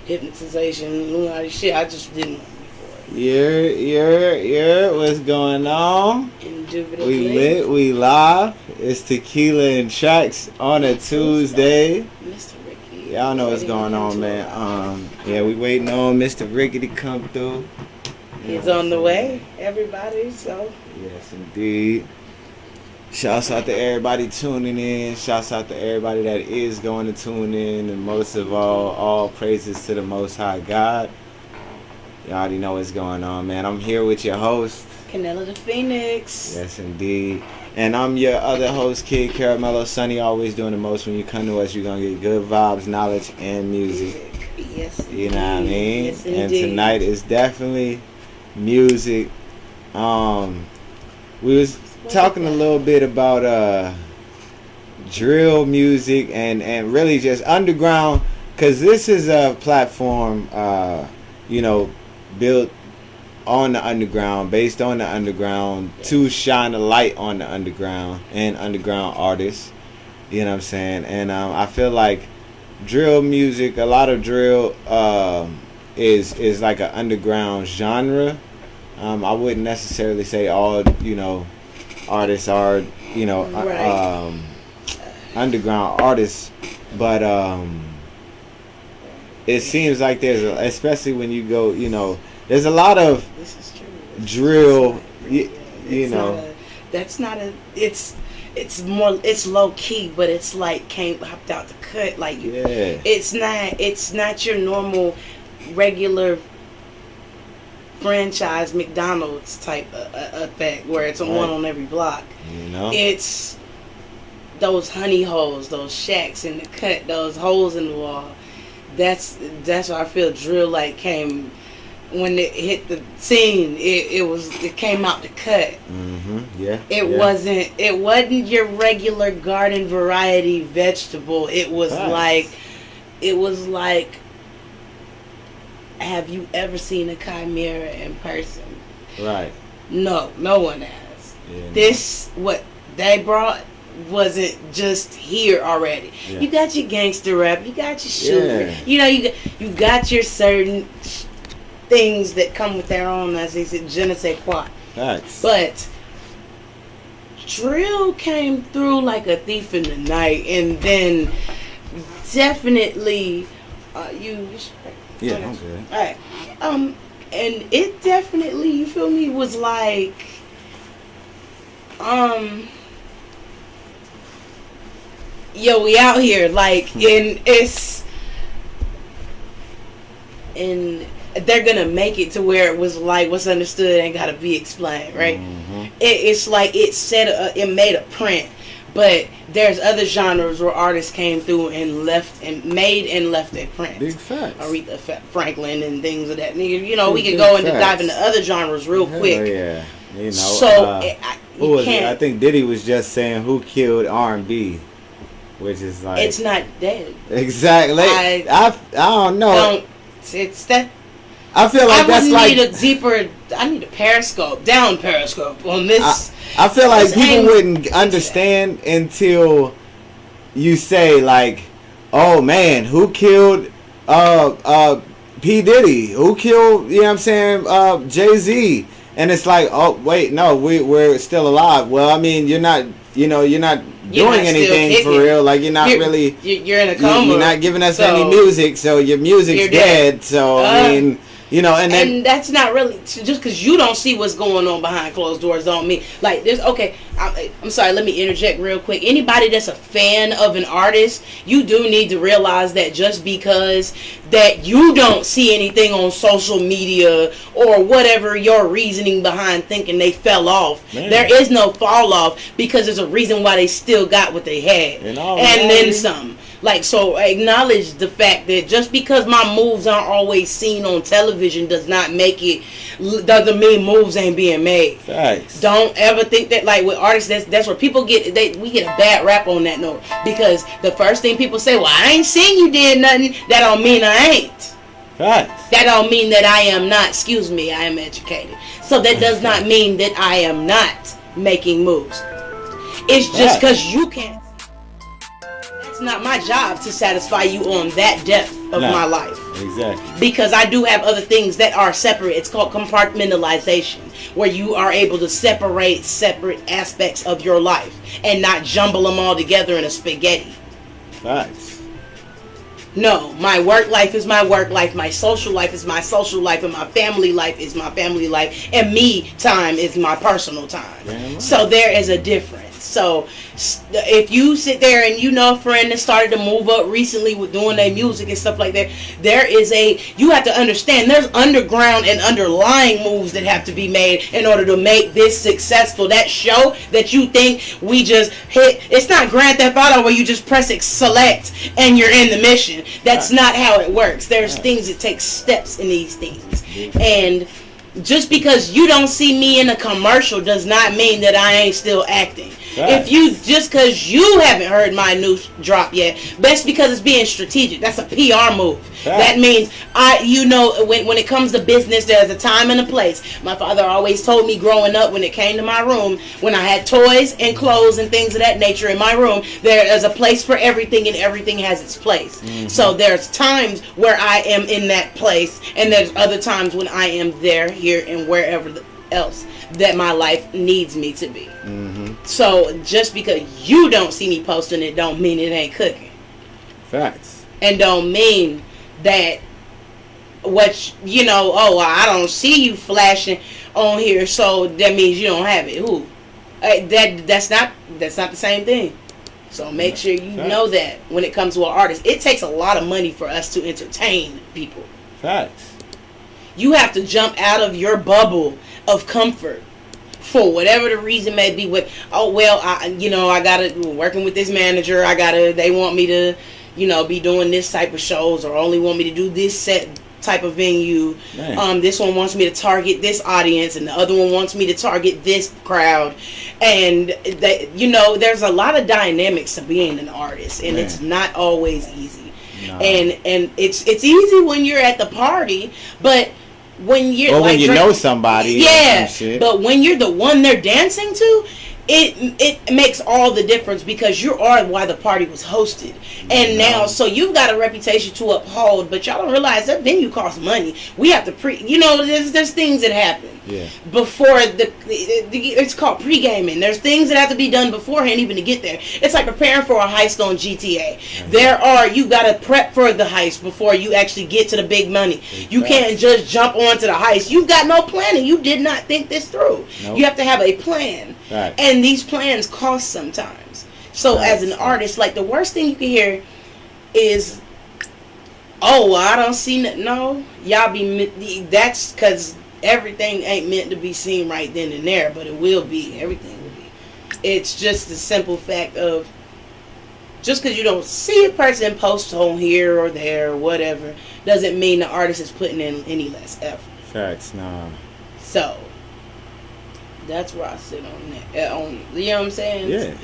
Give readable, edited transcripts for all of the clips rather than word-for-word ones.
hypnotization, and all this shit. I just didn't want me for Yeah. What's going on? Indubitably. We lit, we live. It's Tequila and Tracks on a Tuesday. Mr. Ricky. Y'all know what's going on, man. Yeah, we waiting on Mr. Ricky to come through. He's on the way, everybody, so. Yes, indeed. Shouts out to everybody tuning in. Shouts out to everybody that is going to tune in. And most of all praises to the Most High God. You already know what's going on, man. I'm here with your host, Canela the Phoenix. Yes, indeed. And I'm your other host, Kid Caramello. Sonny always doing the most. When you come to us, you're going to get good vibes, knowledge, and music. Yes, indeed. You know what I mean? Yes, and tonight is definitely music. We was talking a little bit about drill music and really just underground, because this is a platform, built on the underground, based on the underground, to shine a light on the underground and underground artists. You know what I'm saying? And I feel like drill music, a lot of drill is like an underground genre. I wouldn't necessarily say all artists are underground artists, but it seems like there's especially when you go, there's a lot of drill. It's more, it's low key, but it's like hopped out the cut. Like, it's not your normal regular franchise McDonald's type effect where it's one on every block. It's those honey holes, those shacks in the cut, those holes in the wall. That's why I feel drill like came when it hit the scene. It came out the cut. It wasn't your regular garden variety vegetable. It was like, have you ever seen a chimera in person? Right. No one has. This, what they brought, wasn't just here already. You got your gangster rap, you got your sugar, you got your certain things that come with their own, as they said, je ne sais quoi. Nice. But drill came through like a thief in the night, and then definitely I'm good. Alright. And it definitely, you feel me, was like yo, we out here, like, and they're gonna make it to where it was like what's understood ain't gotta be explained, right? It's like it made a print, but there's other genres where artists came through and left a print. Big facts. Aretha Franklin and things of that. We could go into dive into other genres real quick. Yeah, So who was it? I think Diddy was just saying who killed R&B. Which is like, it's not dead. Exactly. I don't know. It's that. I feel like that's like. I need a periscope on this. I feel like people wouldn't understand until you say like, oh man, who killed P. Diddy? Who killed, you know what I'm saying, Jay-Z? And it's like, oh wait, no, we're still alive. Well, I mean, you're not doing anything for real. Like, you're really in a coma. You're not giving us any music, so your music's dead. So I mean, and that's not really just because you don't see what's going on behind closed doors. Don't mean like there's I'm sorry. Let me interject real quick. Anybody that's a fan of an artist, you do need to realize that just because that you don't see anything on social media or whatever your reasoning behind thinking they fell off, there is no fall off, because there's a reason why they still got what they had and then some. Like, so acknowledge the fact that just because my moves aren't always seen on television doesn't mean moves ain't being made. Thanks. Don't ever think that, like, with artists, that's where people we get a bad rap on that note, because the first thing people say, well, I ain't seen you did nothing. That don't mean I ain't. Thanks. That don't mean that I am not. Excuse me, I am educated. So that does not mean that I am not making moves. It's just because you can't. That's It's not my job to satisfy you on that depth of my life. Exactly. Because I do have other things that are separate. It's called compartmentalization, where you are able to separate separate aspects of your life and not jumble them all together in a spaghetti. Facts. No, my work life is my work life, my social life is my social life, and my family life is my family life, and me time is my personal time. Right. So there is a difference. So if you sit there and you know a friend that started to move up recently with doing their music and stuff like that, you have to understand there's underground and underlying moves that have to be made in order to make this successful. That show that you think we just hit, it's not Grand Theft Auto where you just press select and you're in the mission. That's not how it works. There's things that take steps in these things. And just because you don't see me in a commercial does not mean that I ain't still acting. If you, just because you haven't heard my new drop yet, that's because it's being strategic. That's a PR move. That means when it comes to business, there's a time and a place. My father always told me growing up, when it came to my room, when I had toys and clothes and things of that nature in my room, there is a place for everything, and everything has its place. Mm-hmm. So there's times where I am in that place, and there's other times when I am there, here, and wherever else that my life needs me to be. Mm-hmm. So just because you don't see me posting it don't mean it ain't cooking. Facts. And don't mean that I don't see you flashing on here, so that means you don't have it. Who? That's not the same thing. So make sure you know that when it comes to an artist, it takes a lot of money for us to entertain people. Facts. You have to jump out of your bubble of comfort for whatever the reason may be. With I gotta working with this manager. They want me to, be doing this type of shows, or only want me to do this set type of venue. Man. This one wants me to target this audience, and the other one wants me to target this crowd. And there's a lot of dynamics to being an artist, and it's not always easy. No. And it's easy when you're at the party, but when you're when you know somebody, but when you're the one they're dancing to, it makes all the difference, because you are why the party was hosted. And now, so you've got a reputation to uphold, but y'all don't realize that venue costs money. We have to there's things that happen before it's called pre-gaming. There's things that have to be done beforehand even to get there. It's like preparing for a heist on GTA. Mm-hmm. You got to prep for the heist before you actually get to the big money. Exactly. You can't just jump onto the heist. You've got no planning. You did not think this through. Nope. You have to have a plan. Right. And these plans cost sometimes. So as an artist, like, the worst thing you can hear is, I don't see nothing. No, y'all that's because everything ain't meant to be seen right then and there, but it will be. Everything will be. It's just the simple fact of, just because you don't see a person post on here or there or whatever, doesn't mean the artist is putting in any less effort. Facts, nah. So that's where I sit on that. You know what I'm saying? Yeah.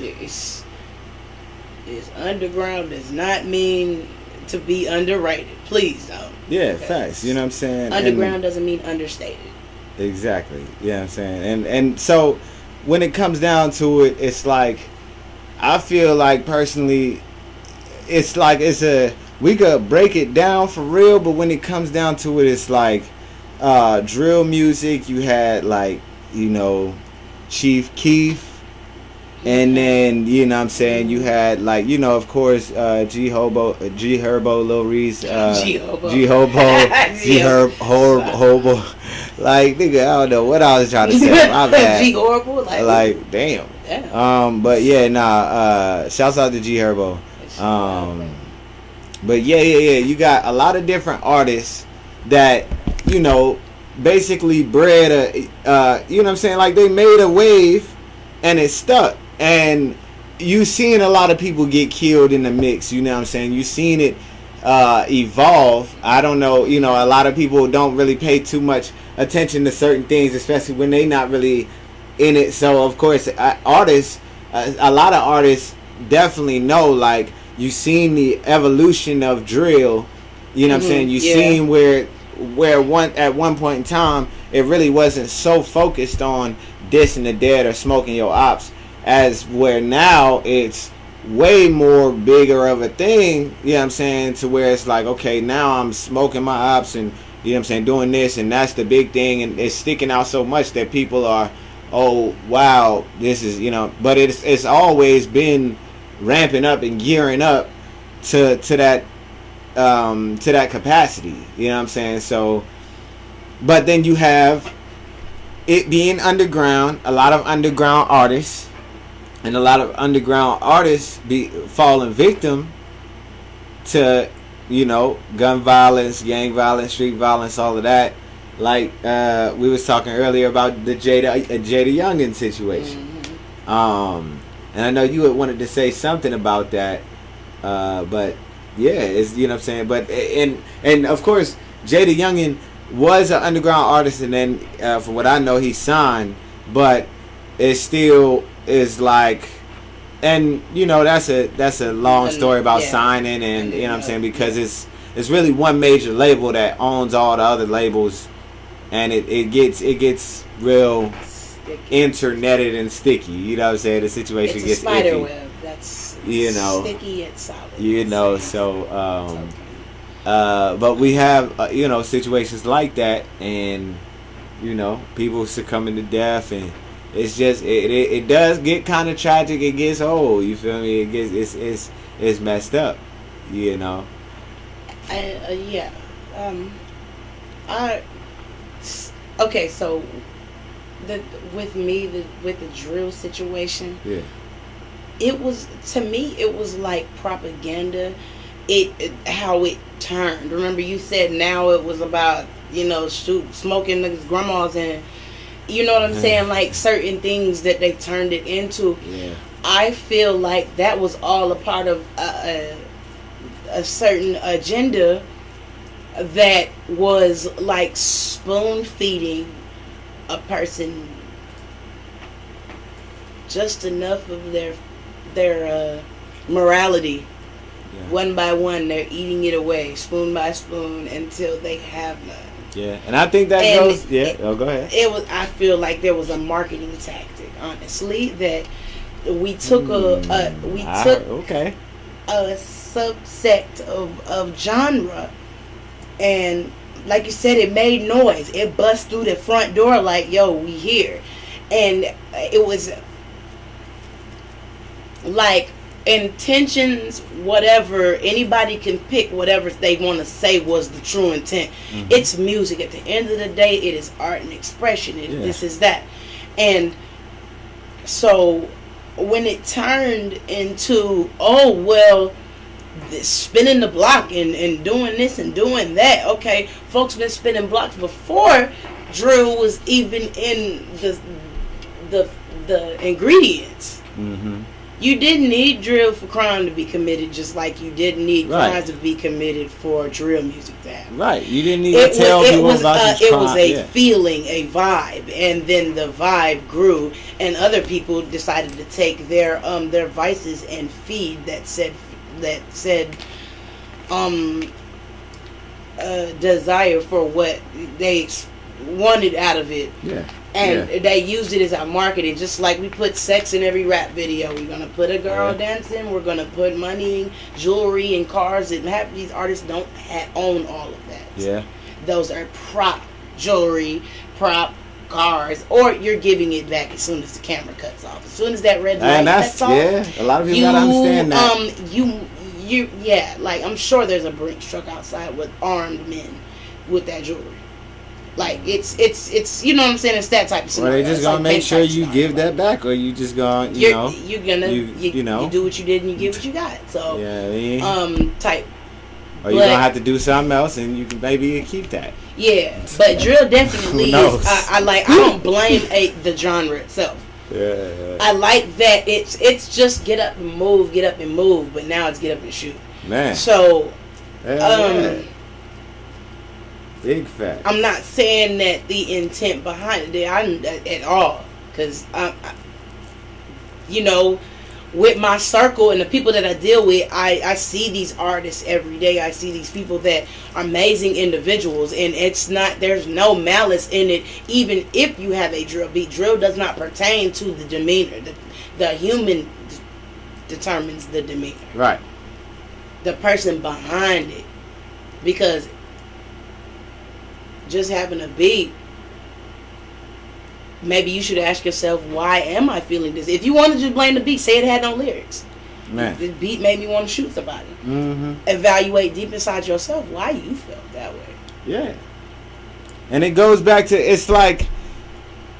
It's underground does not mean to be underrated. Please don't. Yeah, facts. You know what I'm saying? Underground doesn't mean understated. Exactly. You know what I'm saying? And so when it comes down to it, it's like, I feel like personally, it's like we could break it down for real, but when it comes down to it, it's like drill music. You had Chief Keef, and then you had of course G Herbo, Lil Reese, G Hobo. Like, nigga, I don't know what I was trying to say. My bad. G Horrible, damn. But shouts out to G Herbo. But yeah. You got a lot of different artists that basically bred like, they made a wave and it stuck, and you seen a lot of people get killed in the mix. You know what I'm saying? You seen it evolve. I don't know, a lot of people don't really pay too much attention to certain things, especially when they not really in it. So of course a lot of artists definitely know, like, you seen the evolution of drill. You know what I'm saying? You seen where at one point in time it really wasn't so focused on dissing the dead or smoking your ops, as where now it's way more bigger of a thing, you know what I'm saying, to where it's like, okay, now I'm smoking my ops and, you know what I'm saying, doing this, and that's the big thing, and it's sticking out so much that people are, oh, wow, this is, you know, but it's always been ramping up and gearing up to that capacity, you know what I'm saying? So, but then you have it being underground, a lot of underground artists, and a lot of underground artists be falling victim to, you know, gun violence, gang violence, street violence, all of that. Like we was talking earlier about the Jada Youngin situation. Mm-hmm. And I know you had wanted to say something about that, but yeah, it's, you know what I'm saying. But and of course, Jada Youngin was an underground artist, and then from what I know, he signed, but it still is like, and you know, that's a long story about signing, and you know what I'm saying, because it's really one major label that owns all the other labels, and it gets real sticky. Interneted and sticky. You know what I'm saying? The situation it's gets a spider icky. web. That's, you know, sticky and solid. You know, so but we have you know, situations like that, and you know, people succumbing to death, and it's just it does get kind of tragic. It gets old. You feel me? It gets it's messed up. You know. Yeah. Okay. So with the drill situation. Yeah. It was, to me, it was like propaganda. How it turned. Remember, you said now it was about, you know, smoking niggas' grandmas, and you know what I'm saying, like certain things that they turned it into. Yeah. I feel like that was all a part of a certain agenda that was like spoon feeding a person just enough of their morality. Yeah. One by one, they're eating it away, spoon by spoon, until they have none. Yeah, and I think that goes. Yeah, go ahead. It was. I feel like there was a marketing tactic, honestly, that we took a subset of genre, and like you said, it made noise. It bust through the front door like, "Yo, we here," and it was like intentions, whatever, anybody can pick whatever they want to say was the true intent. Mm-hmm. It's music. At the end of the day, it is art and expression. This is that. And so when it turned into, oh, well, spinning the block and doing this and doing that, okay, folks been spinning blocks before drill was even in the ingredients. Mm-hmm. You didn't need drill for crime to be committed, just like you didn't need crimes to be committed for drill music to happen. Right. You didn't need to tell people about your crime. It was a feeling, a vibe, and then the vibe grew, and other people decided to take their vices and feed that said desire for what they wanted out of it. Yeah. And they used it as our marketing, just like we put sex in every rap video. We're gonna put a girl dancing. We're gonna put money, jewelry, and cars. And half of these artists don't own all of that. Yeah, those are prop jewelry, prop cars, or you're giving it back as soon as the camera cuts off. As soon as that red light cuts off, a lot of people gotta understand that. Like I'm sure there's a Brinks truck outside with armed men with that jewelry. Like it's you know what I'm saying, it's that type of scenario. Well, they just gonna make sure you give that back, or you just gonna you do what you did and you get what you got. So type. Or you're gonna have to do something else, and you can maybe keep that. Yeah, but drill definitely is. I don't blame the genre itself. Yeah. I like that it's just get up and move, but now it's get up and shoot. Man. So. Big fact. I'm not saying that the intent behind it at all, because you know, with my circle and the people that I deal with, I see these artists every day. I see these people that are amazing individuals, and there's no malice in it. Even if you have a drill beat, drill does not pertain to the demeanor, the human determines the demeanor. Right. The person behind it. Because just having a beat, maybe you should ask yourself, why am I feeling this? If you want to just blame the beat, say it had no lyrics. Man. The beat made me want to shoot somebody. Mm-hmm. Evaluate deep inside yourself why you felt that way. Yeah. And it goes back to, it's like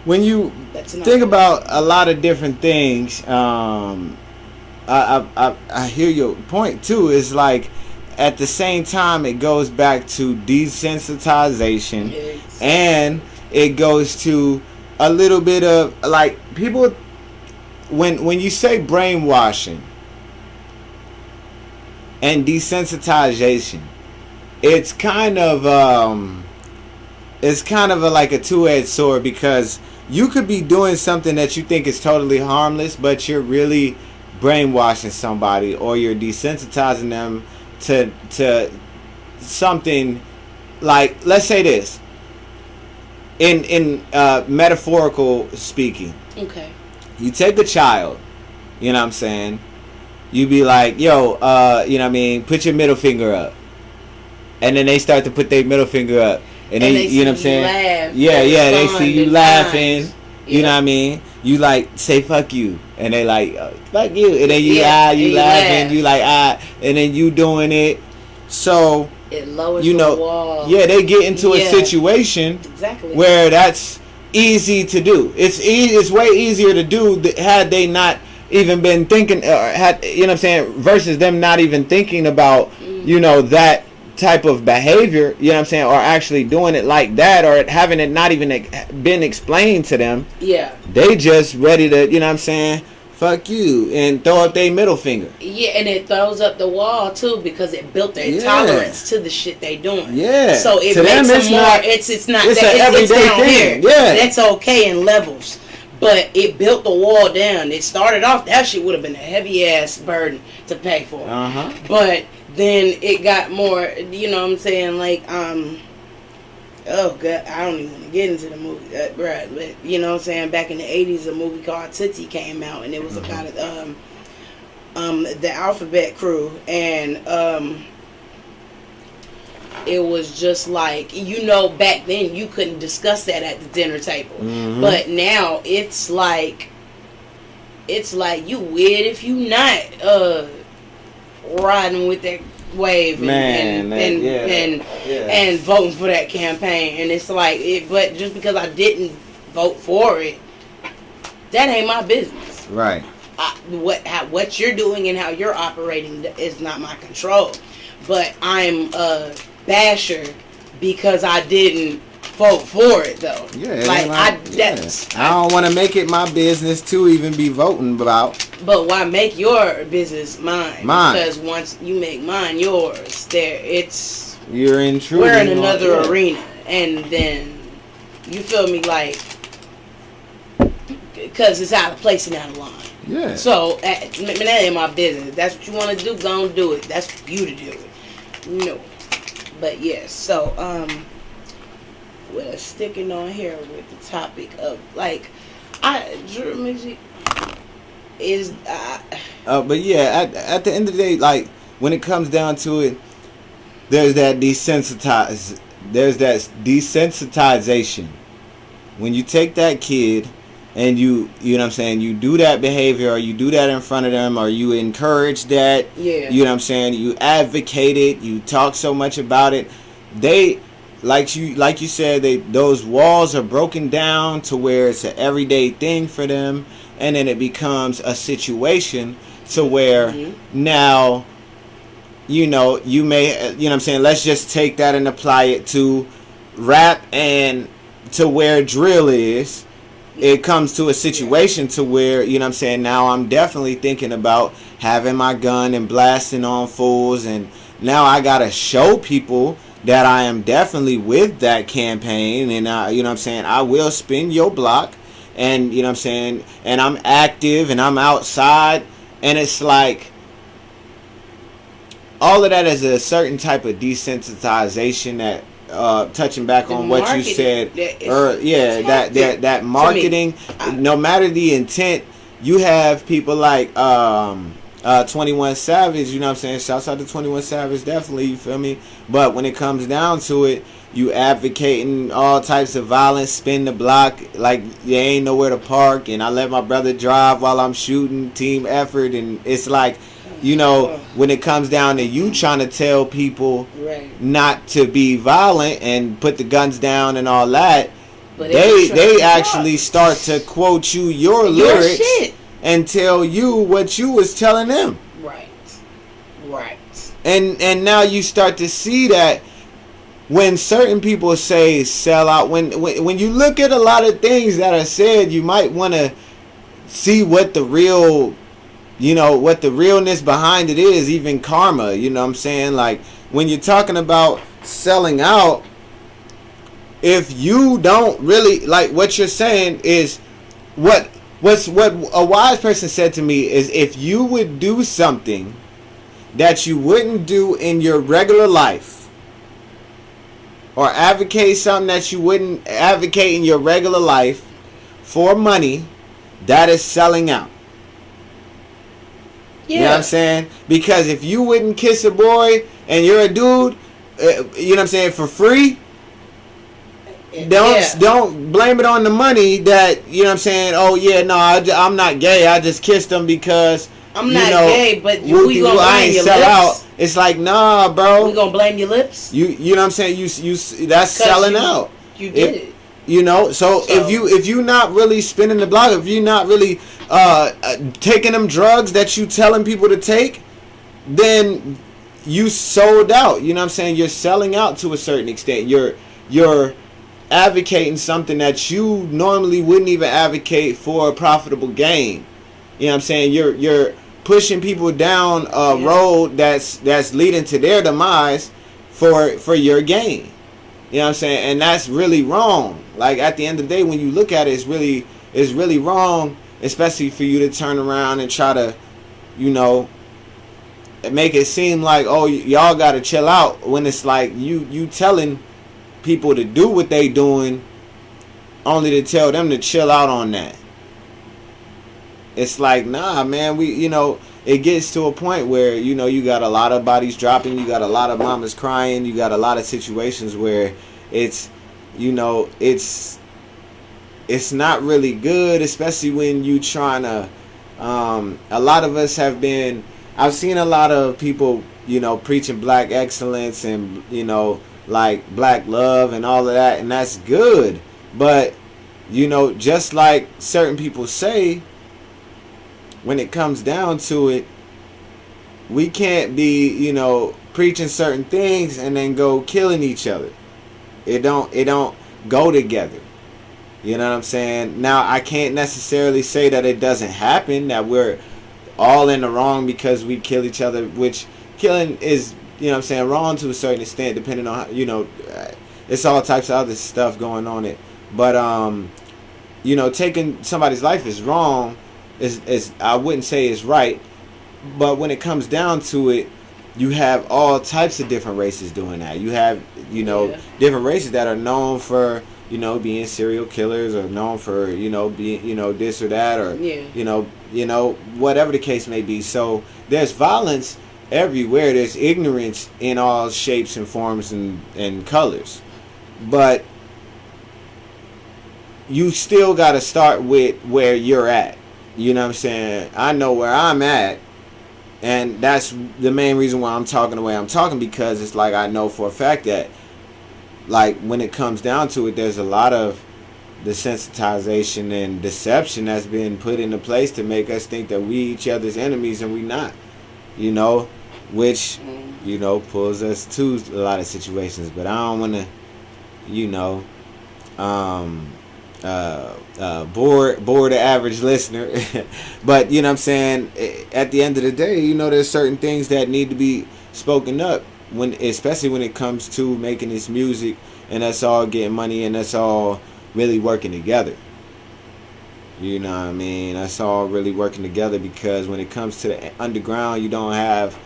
when you think about a lot of different things. I hear your point too. It's like at the same time it goes back to desensitization, and it goes to a little bit of like people when you say brainwashing and desensitization, it's kind of like a two-edged sword, because you could be doing something that you think is totally harmless, but you're really brainwashing somebody, or you're desensitizing them to something. Like, let's say this in metaphorical speaking. Okay. You take a child, you know what I'm saying? You be like, yo, you know what I mean, put your middle finger up. And then they start to put their middle finger up. And they you know what I'm saying? Laugh, yeah, they see you laughing. You know what I mean? You like say fuck you, and they like fuck you, and then you laughing, laugh. You like and then you doing it. So it lowers the wall. Yeah, they get into a situation where that's easy to do. It's way easier to do had they not even been thinking, had, you know what I'm saying, versus them not even thinking about that type of behavior, you know what I'm saying, or actually doing it like that, or having it not even been explained to them. Yeah, they just ready to, you know what I'm saying, fuck you, and throw up their middle finger. Yeah, and it throws up the wall too, because it built their tolerance to the shit they doing. Yeah, so it makes them more. It's not it's that an everyday thing. Here. Yeah, that's okay in levels, but it built the wall down. It started off, that shit would have been a heavy ass burden to pay for. But then it got more, you know what I'm saying, like, oh God, I don't even want to get into the movie, bruh, but, you know what I'm saying, back in the 80s, a movie called Tootsie came out, and it was about the Alphabet Crew, and it was just like, back then, you couldn't discuss that at the dinner table, but now, it's like, you weird if you not, riding with that wave and voting for that campaign, and it's like but just because I didn't vote for it, that ain't my business. Right. What you're doing and how you're operating is not my control, but I'm a basher because I didn't vote for it though. Yeah, I don't want to make it my business to even be voting about. But why make your business mine? Because once you make mine yours, we're in another arena, and then you feel me, like, because it's out of place and out of line. Yeah. So that ain't my business. That's what you want to do, go and do it. That's for you to do it. No. But yes, so we're sticking on here with the topic of like, drill music is. But yeah, at the end of the day, like when it comes down to it, there's that desensitization. When you take that kid and you know what I'm saying, you do that behavior, or you do that in front of them, or you encourage that, you know what I'm saying, you advocate it, you talk so much about it, they, like you said, those walls are broken down to where it's an everyday thing for them, and then it becomes a situation to where now, you may, you know what I'm saying, let's just take that and apply it to rap and to where drill is. It comes to a situation to where, you know what I'm saying, now I'm definitely thinking about having my gun and blasting on fools, and now I gotta show people that I am definitely with that campaign, and you know what I'm saying, I will spin your block, and you know what I'm saying, and I'm active and I'm outside, and it's like all of that is a certain type of desensitization that touching back on what you said, that marketing, no matter the intent, you have people like 21 Savage, you know what I'm saying? Shouts out to 21 Savage, definitely, you feel me? But when it comes down to it, you advocating all types of violence, spin the block, like you ain't nowhere to park, and I let my brother drive while I'm shooting, team effort, and it's like, you know, when it comes down to you trying to tell people not to be violent and put the guns down and all that, but they actually start to quote you your lyrics shit and tell you what you was telling them. Right. And now you start to see that when certain people say sell out, when you look at a lot of things that are said, you might want to see what the real, you know, what the realness behind it is, even karma, you know what I'm saying? Like, when you're talking about selling out, if you don't really, like, what you're saying is, what a wise person said to me is, if you would do something that you wouldn't do in your regular life, or advocate something that you wouldn't advocate in your regular life for money, that is selling out. Yeah. You know what I'm saying? Because if you wouldn't kiss a boy and you're a dude, you know what I'm saying, for free, don't blame it on the money that, you know what I'm saying, oh yeah, no, I'm not gay, I just kissed him because I'm not gay, but we gonna blame your lips. Out. It's like, nah, bro. We gonna blame your lips. You know what I'm saying? You that's selling out. You did it. You know, so if you not really spinning the block, if you not really taking them drugs that you telling people to take, then you sold out. You know what I'm saying? You're selling out to a certain extent. You're advocating something that you normally wouldn't even advocate for a profitable gain. You know what I'm saying? You're pushing people down a road that's leading to their demise for your gain. You know what I'm saying? And that's really wrong. Like, at the end of the day, when you look at it, it's really wrong, especially for you to turn around and try to, you know, make it seem like, oh, y'all gotta chill out, when it's like you telling people to do what they doing only to tell them to chill out on that. It's like, nah, man, you know, it gets to a point where, you know, you got a lot of bodies dropping, you got a lot of mamas crying, you got a lot of situations where it's, you know, it's not really good, especially when you trying to, a lot of us have been, I've seen a lot of people, you know, preaching black excellence and, you know, like black love and all of that, and that's good. But, you know, just like certain people say, when it comes down to it, we can't be, you know, preaching certain things and then go killing each other. It don't go together. You know what I'm saying? Now, I can't necessarily say that it doesn't happen, that we're all in the wrong because we kill each other, which killing is, you know what I'm saying, wrong to a certain extent, depending on how, you know, it's all types of other stuff going on it. But, you know, taking somebody's life is wrong. Is I wouldn't say it's right, but when it comes down to it, you have all types of different races doing that. You have, you know, different races that are known for, you know, being serial killers, or known for, you know, being, you know, this or that, or you know, whatever the case may be. So there's violence everywhere. There's ignorance in all shapes and forms and colors, but you still got to start with where you're at. You know what I'm saying? I know where I'm at, and that's the main reason why I'm talking the way I'm talking, because it's like, I know for a fact that, like, when it comes down to it, there's a lot of desensitization and deception that's been put into place to make us think that we each other's enemies, and we not, you know, which, you know, pulls us to a lot of situations. But I don't want to, you know, bore the average listener. But, you know what I'm saying, at the end of the day, you know, there's certain things that need to be spoken up, especially when it comes to making this music, and us all getting money, and us all really working together. You know what I mean? Us all really working together, because when it comes to the underground, you don't have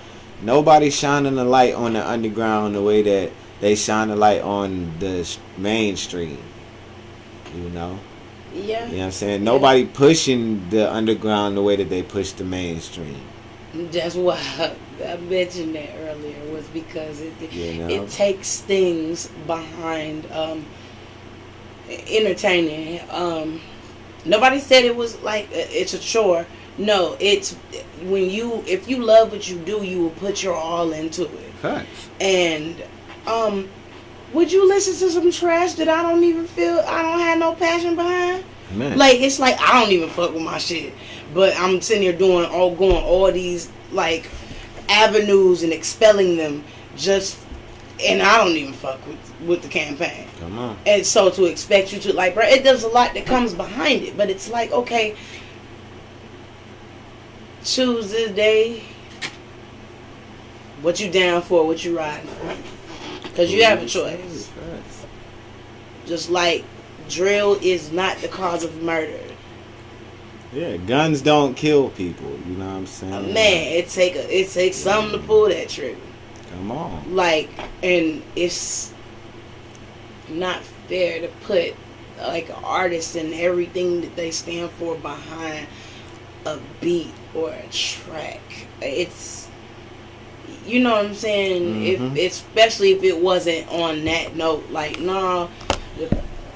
nobody shining the light on the underground the way that they shine the light on the mainstream. You know? Yeah. You know what I'm saying? Nobody pushing the underground the way that they push the mainstream. That's why I mentioned that earlier, was because You know? it takes things behind entertaining. Nobody said it was like it's a chore. No, it's if you love what you do, you will put your all into it. Facts. And would you listen to some trash that I don't have no passion behind? Man. Like, it's like I don't even fuck with my shit, but I'm sitting here going all these like avenues and expelling them and I don't even fuck with the campaign. Come on. And so to expect you to, like, bro, there's a lot that comes behind it, but it's like, okay, choose this day. What you down for? What you riding for? Because you have a choice. Just like drill is not the cause of murder. Yeah, guns don't kill people. You know what I'm saying? Man, it takes something to pull that trigger. Come on. Like, and it's not fair to put like an artist and everything that they stand for behind a beat or a track. It's, you know what I'm saying? Especially if it wasn't on that note. Like, no,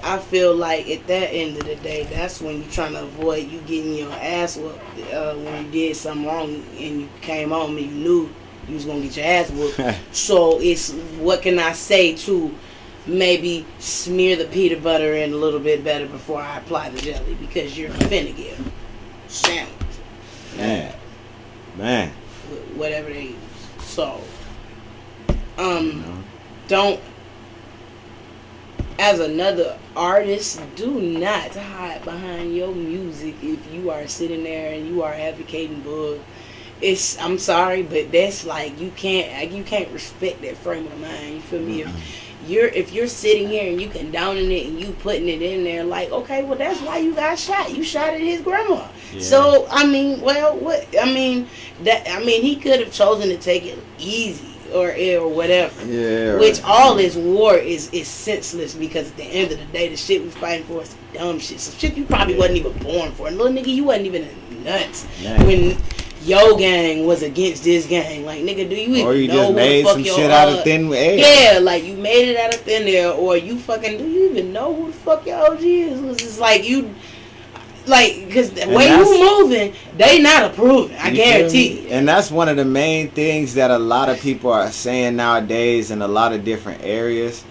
I feel like at that end of the day, that's when you're trying to avoid you getting your ass whooped when you did something wrong and you came home and you knew you was gonna get your ass whooped. So it's, what can I say to maybe smear the peanut butter in a little bit better before I apply the jelly, because you're finna get sandwich. Man. Whatever they use. So, don't, as another artist, do not hide behind your music if you are sitting there and you are advocating bull. I'm sorry, but that's like, you can't respect that frame of mind. You feel me? If you're sitting here and you condoning it and you putting it in there, like, okay, well, that's why you got shot. You shot at his grandma. Yeah. So I mean, he could have chosen to take it easy or whatever. Yeah. Which all this war is senseless, because at the end of the day, the shit we fighting for is dumb shit. Some shit you probably wasn't even born for. And little nigga, you wasn't even nuts when your gang was against this gang. Like, nigga, do you even or you know just made some shit out of thin air? Yeah, like, you made it out of thin air, or do you even know who the fuck your OG is? It's like you, like, because the way you moving, they not approving. I guarantee you. And that's one of the main things that a lot of people are saying nowadays in a lot of different areas.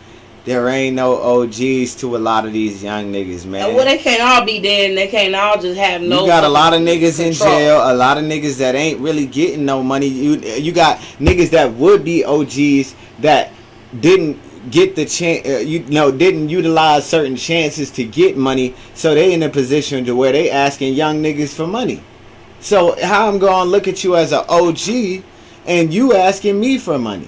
There ain't no OGs to a lot of these young niggas, man. Well, they can't all be dead, and they can't all just have no. You got a lot of niggas in control. jail, a lot of niggas that ain't really getting no money. You got niggas that would be OGs that didn't get the chance, didn't utilize certain chances to get money, so they in a position to where they asking young niggas for money. So how I'm gonna look at you as an OG and you asking me for money?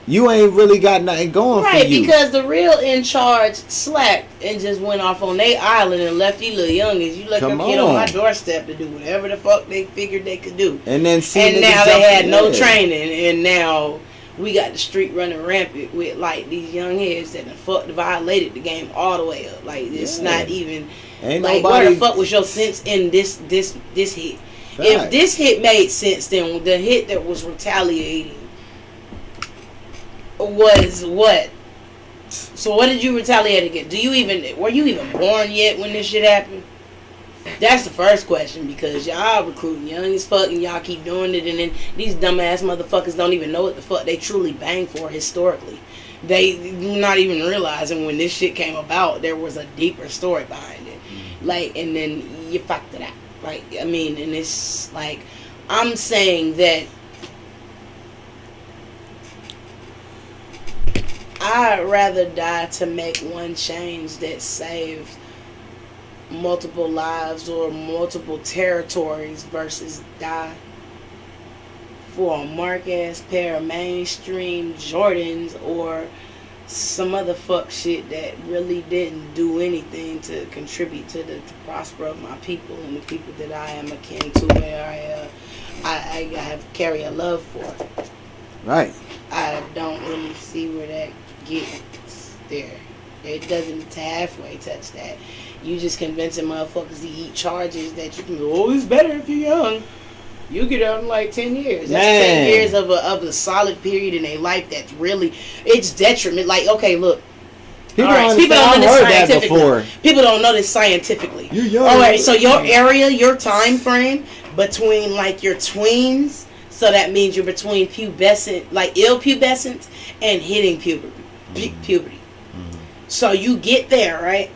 You ain't really got nothing going for you. Right, because the real in charge slacked and just went off on their island and left these little youngins. You let them get on my doorstep to do whatever the fuck they figured they could do. And then now they had no training, and now we got the street running rampant with like these young heads that violated the game all the way up. Like, it's not even ain't like, where the fuck was your sense in this hit? Fact. If this hit made sense, then the hit that was retaliating was what? So what did you retaliate against? Were you even born yet when this shit happened? That's the first question, because y'all recruiting young as fuck and y'all keep doing it, and then these dumbass motherfuckers don't even know what the fuck they truly bang for historically. They not even realizing when this shit came about, there was a deeper story behind it. Like, and then you fucked it out. Like, I mean, and it's like, I'm saying that I'd rather die to make one change that saved multiple lives or multiple territories versus die for a mark-ass pair of mainstream Jordans or some other fuck shit that really didn't do anything to contribute to the prosper of my people and the people that I am akin to, where I have carry a love for. Right. I don't really see where that gets there. It doesn't halfway touch that. You just convincing motherfuckers to eat charges that you can go, oh, it's better if you're young. You get out in like 10 years. That's Man. 10 years of a solid period in a life that's really, it's detriment. Like, okay, look. People All right, don't people understand. don't know I've this heard that scientifically. before. People don't know this scientifically. You're young. All right, so your area, your time frame between like your tweens, so that means you're between pubescent, like ill pubescence and hitting puberty. So you get there, right?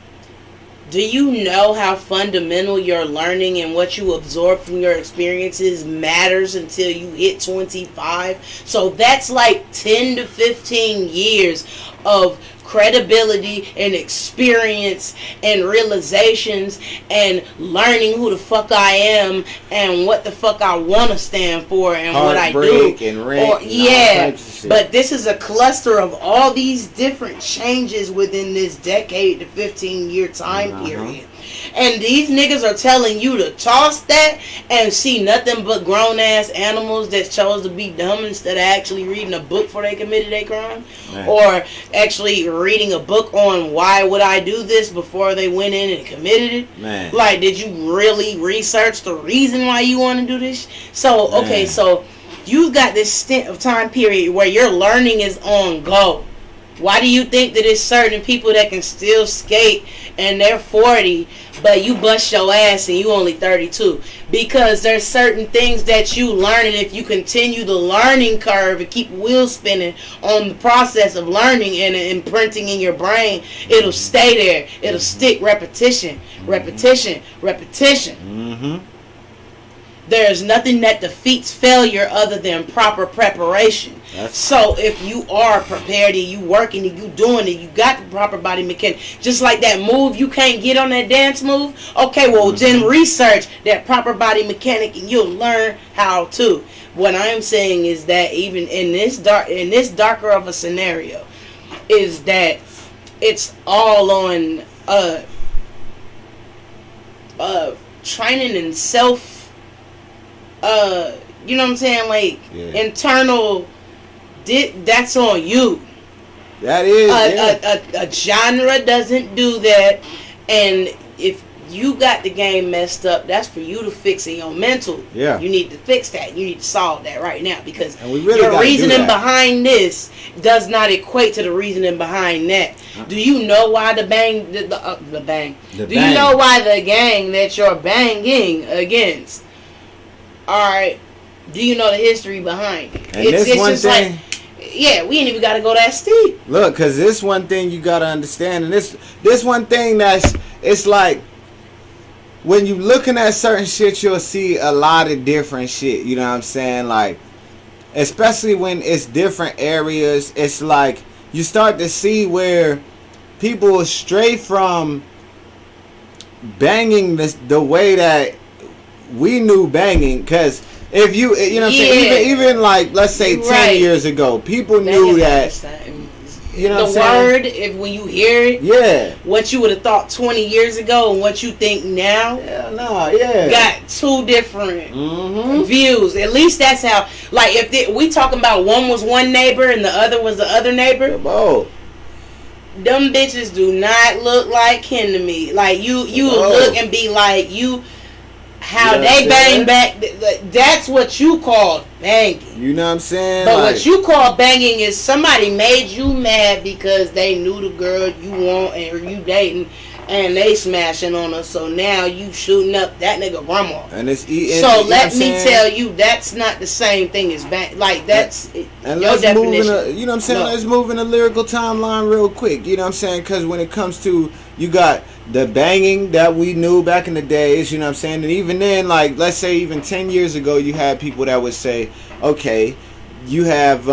Do you know how fundamental your learning and what you absorb from your experiences matters until you hit 25? So that's like 10 to 15 years of credibility and experience and realizations and learning who the fuck I am and what the fuck I want to stand for and what I do. Heartbreak and rent and all types of shit. But this is a cluster of all these different changes within this decade to 15-year time period. And these niggas are telling you to toss that and see nothing but grown ass animals that chose to be dumb instead of actually reading a book before they committed a crime. Man. Or actually reading a book on why would I do this before they went in and committed it. Man. Like, did you really research the reason why you want to do this? So, okay, so you've got this stint of time period where your learning is on go. Why do you think that it's certain people that can still skate and they're 40, but you bust your ass and you only 32? Because there's certain things that you learn, and if you continue the learning curve and keep wheel spinning on the process of learning and imprinting in your brain, it'll stay there. It'll stick. Repetition. There's nothing that defeats failure other than proper preparation. So if you are prepared and you working and you doing it, you got the proper body mechanics. Just like that move you can't get on that dance move. Okay, well then research that proper body mechanic and you'll learn how to. What I'm saying is that even in this darker of a scenario, is that it's all on training and self. You know what I'm saying? Like internal. That's on you. That is a genre doesn't do that, and if you got the game messed up, that's for you to fix in your mental. Yeah, you need to fix that. You need to solve that right now because really your reasoning behind this does not equate to the reasoning behind that. Do you know why the bang? Do you know why the gang that you're banging against? All right. Do you know the history behind it? And it's one just thing. Like, yeah, we ain't even got to go that steep. Look, because this one thing you got to understand, and this one thing it's like when you looking at certain shit, you'll see a lot of different shit. You know what I'm saying? Like, especially when it's different areas, it's like you start to see where people stray from banging the way that we knew banging. Because if you know what I'm saying, even like let's say 10 years ago, people knew that. You know the word, if when you hear it, what you would have thought 20 years ago and what you think now, got two different views. At least that's how. Like if we talking about one was one neighbor and the other was the other neighbor. Them bitches do not look like kin to me. Like you look and be like you. How they bang back, that's what you call banging. You know what I'm saying? But what you call banging is somebody made you mad because they knew the girl you want or you dating and they smashing on her. So now you shooting up that nigga grandma. And it's eating. So let me tell you, that's not the same thing as bang. Like that's and your let's definition. Move you know what I'm saying? No. Let's move in a lyrical timeline real quick. You know what I'm saying? Because when it comes to, you got the banging that we knew back in the days, you know what I'm saying? And even then, like, let's say even 10 years ago, you had people that would say, okay, you have, you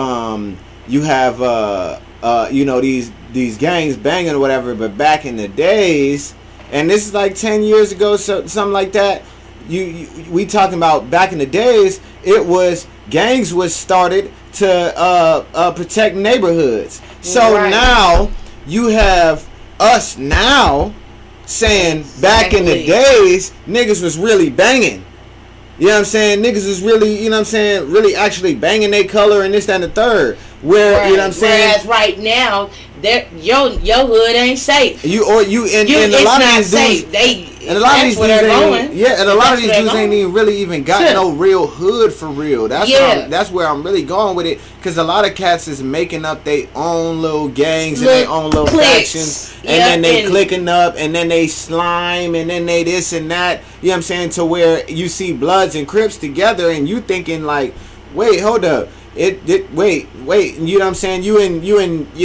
know, these gangs banging or whatever, but back in the days, and this is like 10 years ago, so something like that, we talking about back in the days, it was, gangs was started to protect neighborhoods. So now, you have us now saying back in the days niggas was really banging. You know what I'm saying? Niggas was really, you know what I'm saying, really actually banging their color and this, that, and the third. where right. you know what I'm saying. Whereas right now, your hood ain't safe. And a lot of these safe. dudes, and a lot of these dudes and a lot of these dudes ain't even really even got no real hood for real. That's where I'm really going with it, because a lot of cats is making up their own little gangs and their own little factions, and then they clicking up, and then they slime, and then they this and that. You know what I'm saying? To where you see Bloods and Crips together, and you thinking like, wait, hold up. Wait, you know what I'm saying? You in you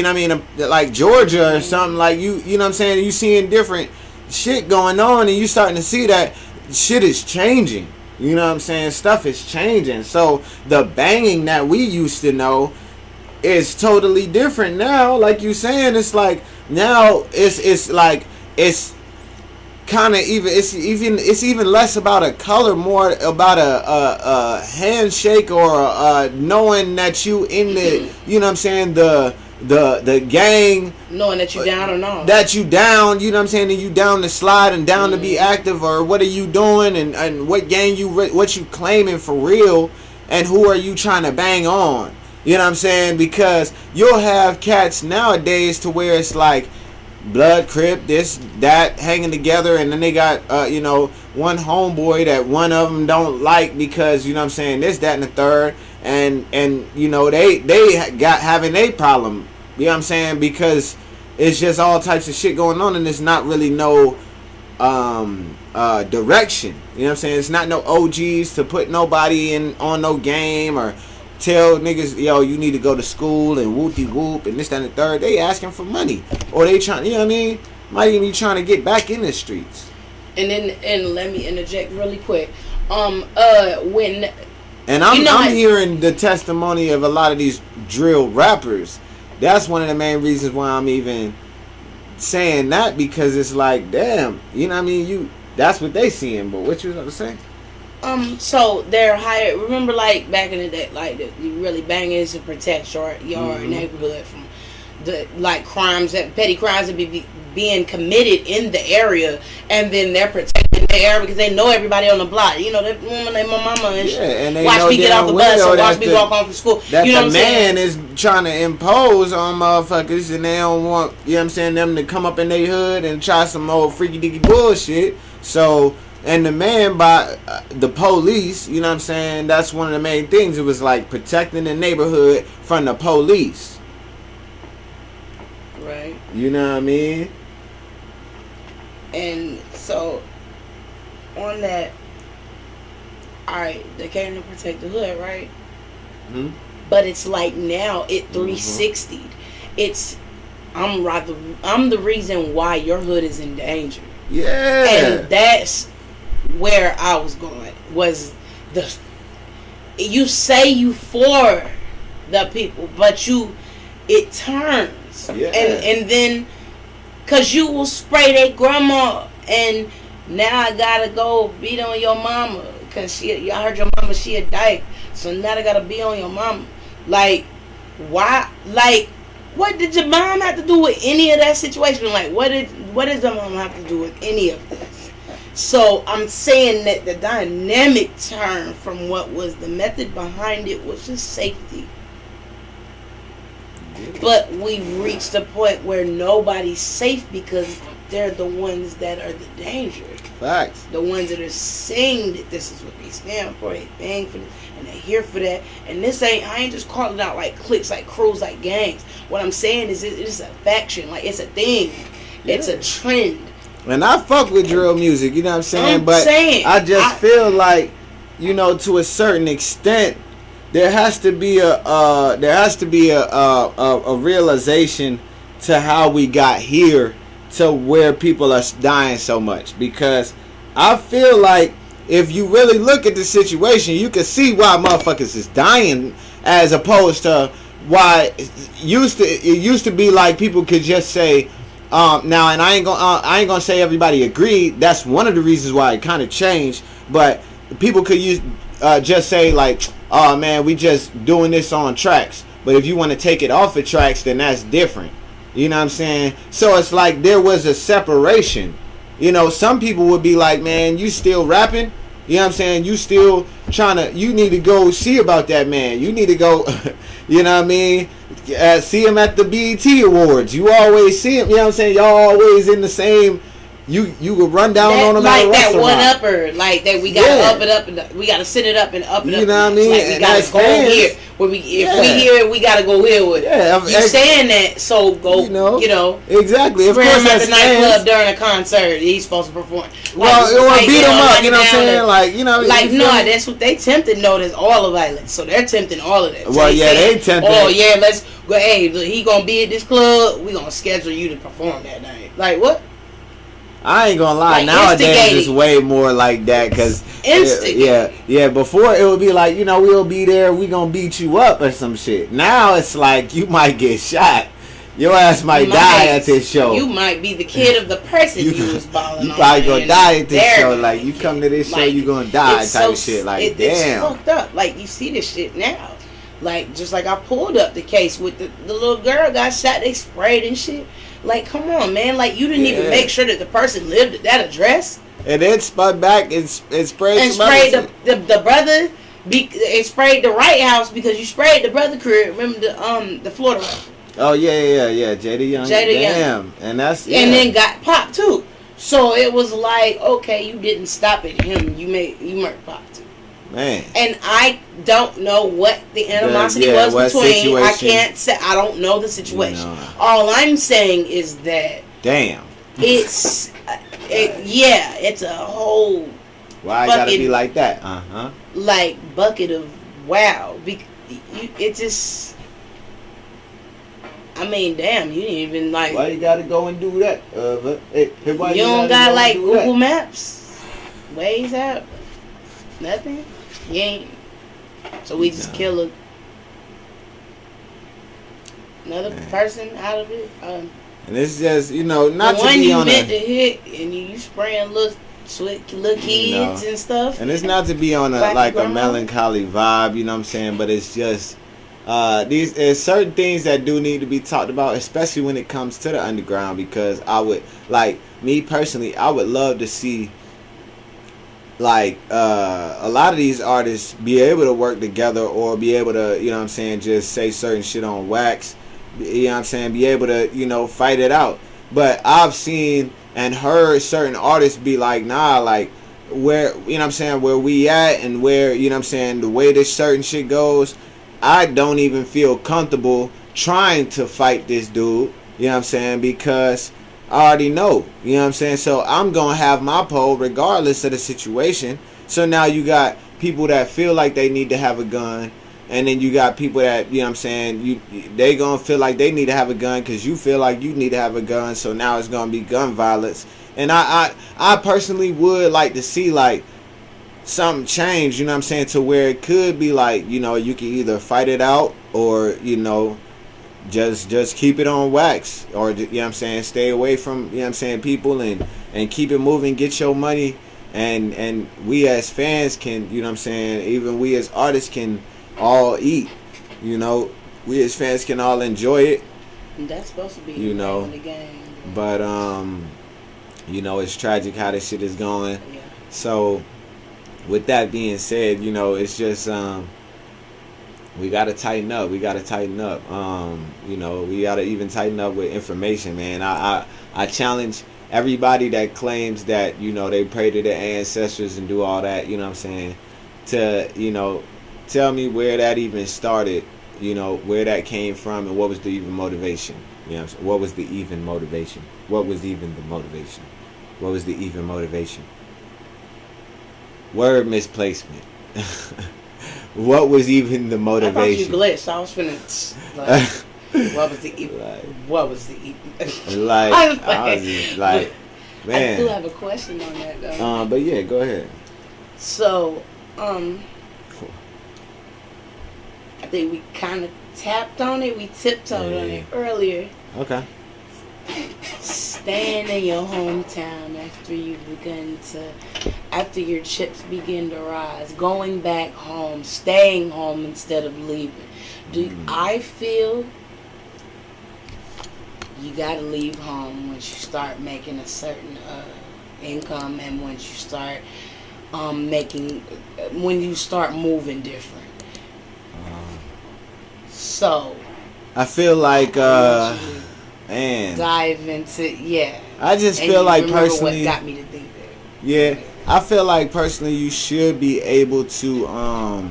know what I mean, like Georgia or something, like you know what I'm saying? You seeing different shit going on, and you starting to see that shit is changing. You know what I'm saying? Stuff is changing. So the banging that we used to know is totally different now. Like you saying, it's like now it's like it's kind of it's even less about a color, more about a handshake, or knowing that you in the, you know what I'm saying, the gang, knowing that you down or not, that you down, you know what I'm saying, and you down to slide and down to be active, or what are you doing, and what gang what you claiming for real, and who are you trying to bang on, you know what I'm saying? Because you'll have cats nowadays to where it's like Blood, Crip, this, that, hanging together, and then they got, one homeboy that one of them don't like because, you know what I'm saying, this, that, and the third, and you know, they got having a problem, you know what I'm saying, because it's just all types of shit going on, and it's not really no direction, you know what I'm saying, it's not no OGs to put nobody on no game, or tell niggas, yo, you need to go to school and whoopty whoop and this, that, and the third. They asking for money, or they trying, you know what I mean? Might even be trying to get back in the streets. And let me interject really quick. I'm hearing the testimony of a lot of these drill rappers. That's one of the main reasons why I'm even saying that, because it's like, damn, you know what I mean? That's what they seeing. But what you was about to say? So they're hired. Remember, like back in the day, like you really banging to protect your neighborhood from the crimes, petty crimes that be being committed in the area, and then they're protecting the area because they know everybody on the block. You know, that woman named my mama, and they watch me get off the bus and watch me walk home from school. That you know the man is trying to impose on motherfuckers, and they don't want, you know what I'm saying, them to come up in their hood and try some old freaky dicky bullshit. So. And the man by the police, you know what I'm saying, that's one of the main things. It was like protecting the neighborhood from the police. Right. You know what I mean? And so, on that, alright, they came to protect the hood, right? Mm-hmm. But it's like now, it 360'd. It's, I'm the reason why your hood is in danger. Yeah. And that's where I was going, was you say you for the people, but it turns. Yeah. And then, cause you will spray their grandma, and now I gotta go beat on your mama, cause I heard your mama, she a dyke, so now I gotta be on your mama. Like, why? Like, what did your mom have to do with any of that situation? Like, what did your mom have to do with any of this? So I'm saying that the dynamic turn from what was the method behind it was just safety. But we've reached a point where nobody's safe because they're the ones that are the danger. Facts. The ones that are saying that this is what they stand for, they bang for this, and they're here for that. And I ain't just calling out like cliques, like crews, like gangs. What I'm saying is it's a faction, like it's a thing. Yeah. It's a trend. And I fuck with drill music, you know what I'm saying? I just feel like, you know, to a certain extent, there has to be a realization to how we got here to where people are dying so much. Because I feel like if you really look at the situation, you can see why motherfuckers is dying, as opposed to why it used to be like people could just say. Now, and I ain't gonna say everybody agreed. That's one of the reasons why it kind of changed. But people could just say like, "Oh man, we just doing this on tracks." But if you want to take it off of tracks, then that's different. You know what I'm saying? So it's like there was a separation. You know, some people would be like, "Man, you still rapping?" You know what I'm saying? You still you need to go see about that man. You need to go You know what I mean? See him at the BET Awards. You always see him. You know what I'm saying? Y'all always in the same. You could run down that, on him like at a that restaurant. one upper, like that we gotta up it up, and we gotta sit it up and up it up. You know what I mean? Like we And gotta as go fans, here. Where we if we hear it, we gotta go here with it. Yeah, You saying that, so go. You know exactly. Of spray course, him at as the nightclub fans, during a concert. He's supposed to perform. well, or beat him up. You know what I'm saying? And, like you know, like no, that's what they tempted. No, there's all of violence, so they're tempting all of that. So well, yeah, saying, they tempted. Oh yeah, let's go. Hey, look, he gonna be at this club. We gonna schedule you to perform that night. Like what? I ain't gonna lie. Like nowadays, it's way more like that because yeah. Before it would be like we'll be there. We gonna beat you up or some shit. Now it's like you might get shot. Your ass might die at this show. You might be the kid of the person you was balling on. You probably gonna die at this show. Like you kid. come to this show, Like, you gonna die type so, of shit. Like it's damn. fucked up. Like you see this shit now. Like just like I pulled up the case with the little girl got shot. They sprayed and shit. Like, come on, man. Like, you didn't even make sure that the person lived at that address. And then spun back and sprayed and sprayed the brother. It sprayed the right house because you sprayed the brother crib. Remember the Florida? Oh yeah. Jada Young. Damn. And that's and then got popped too. So it was like, okay, you didn't stop at him. You murdered Pop too. Man. And I don't know what the animosity was between. Situation. I can't say. I don't know the situation. All I'm saying is that. Damn. It's. It's a whole. Why it gotta be like that? Like bucket of wow. It just. I mean, damn, you didn't even like. Why you gotta go and do that? You don't got like Google Maps, Waze app, nothing. You ain't. So we just kill another person out of it. And it's just not to when be you on meant to hit and you spraying little kids and stuff. And it's not to be on a melancholy vibe, you know what I'm saying? But it's just there's certain things that do need to be talked about, especially when it comes to the underground. Because I would me personally, I would love to see a lot of these artists be able to work together or be able to just say certain shit on wax, be able to fight it out. But I've seen and heard certain artists be like, nah, like where where we at and where the way this certain shit goes, I don't even feel comfortable trying to fight this dude, because I already know, so I'm gonna have my pole regardless of the situation. So now you got people that feel like they need to have a gun, and then you got people that they gonna feel like they need to have a gun because you feel like you need to have a gun. So now it's gonna be gun violence. And I personally would like to see something change, to where it could be you can either fight it out or just keep it on wax, or stay away from people and keep it moving, get your money, and we as fans can even we as artists can all eat, we as fans can all enjoy it. And that's supposed to be the game. But it's tragic how this shit is going. Yeah. So with that being said, it's just we gotta tighten up. We gotta even tighten up with information, man. I challenge everybody that claims that they pray to their ancestors and do all that. To tell me where that even started. Where that came from and what was the even motivation. What was the even motivation? What was even the motivation? What was the even motivation? Word misplacement. What was even the motivation? I thought you glitched. I was finna. What was the even? What was the even? I was just man. I do have a question on that though. But yeah, go ahead. So, I think we kind of tapped on it. We tiptoed on it earlier. Okay. Staying in your hometown after your chips begin to rise, going back home, staying home instead of leaving. I feel you gotta leave home once you start making a certain income, and once you start when you start moving different. So I feel like I want you to man, dive into I just and feel you like remember personally, what got me to think that. yeah, I feel like personally you should be able to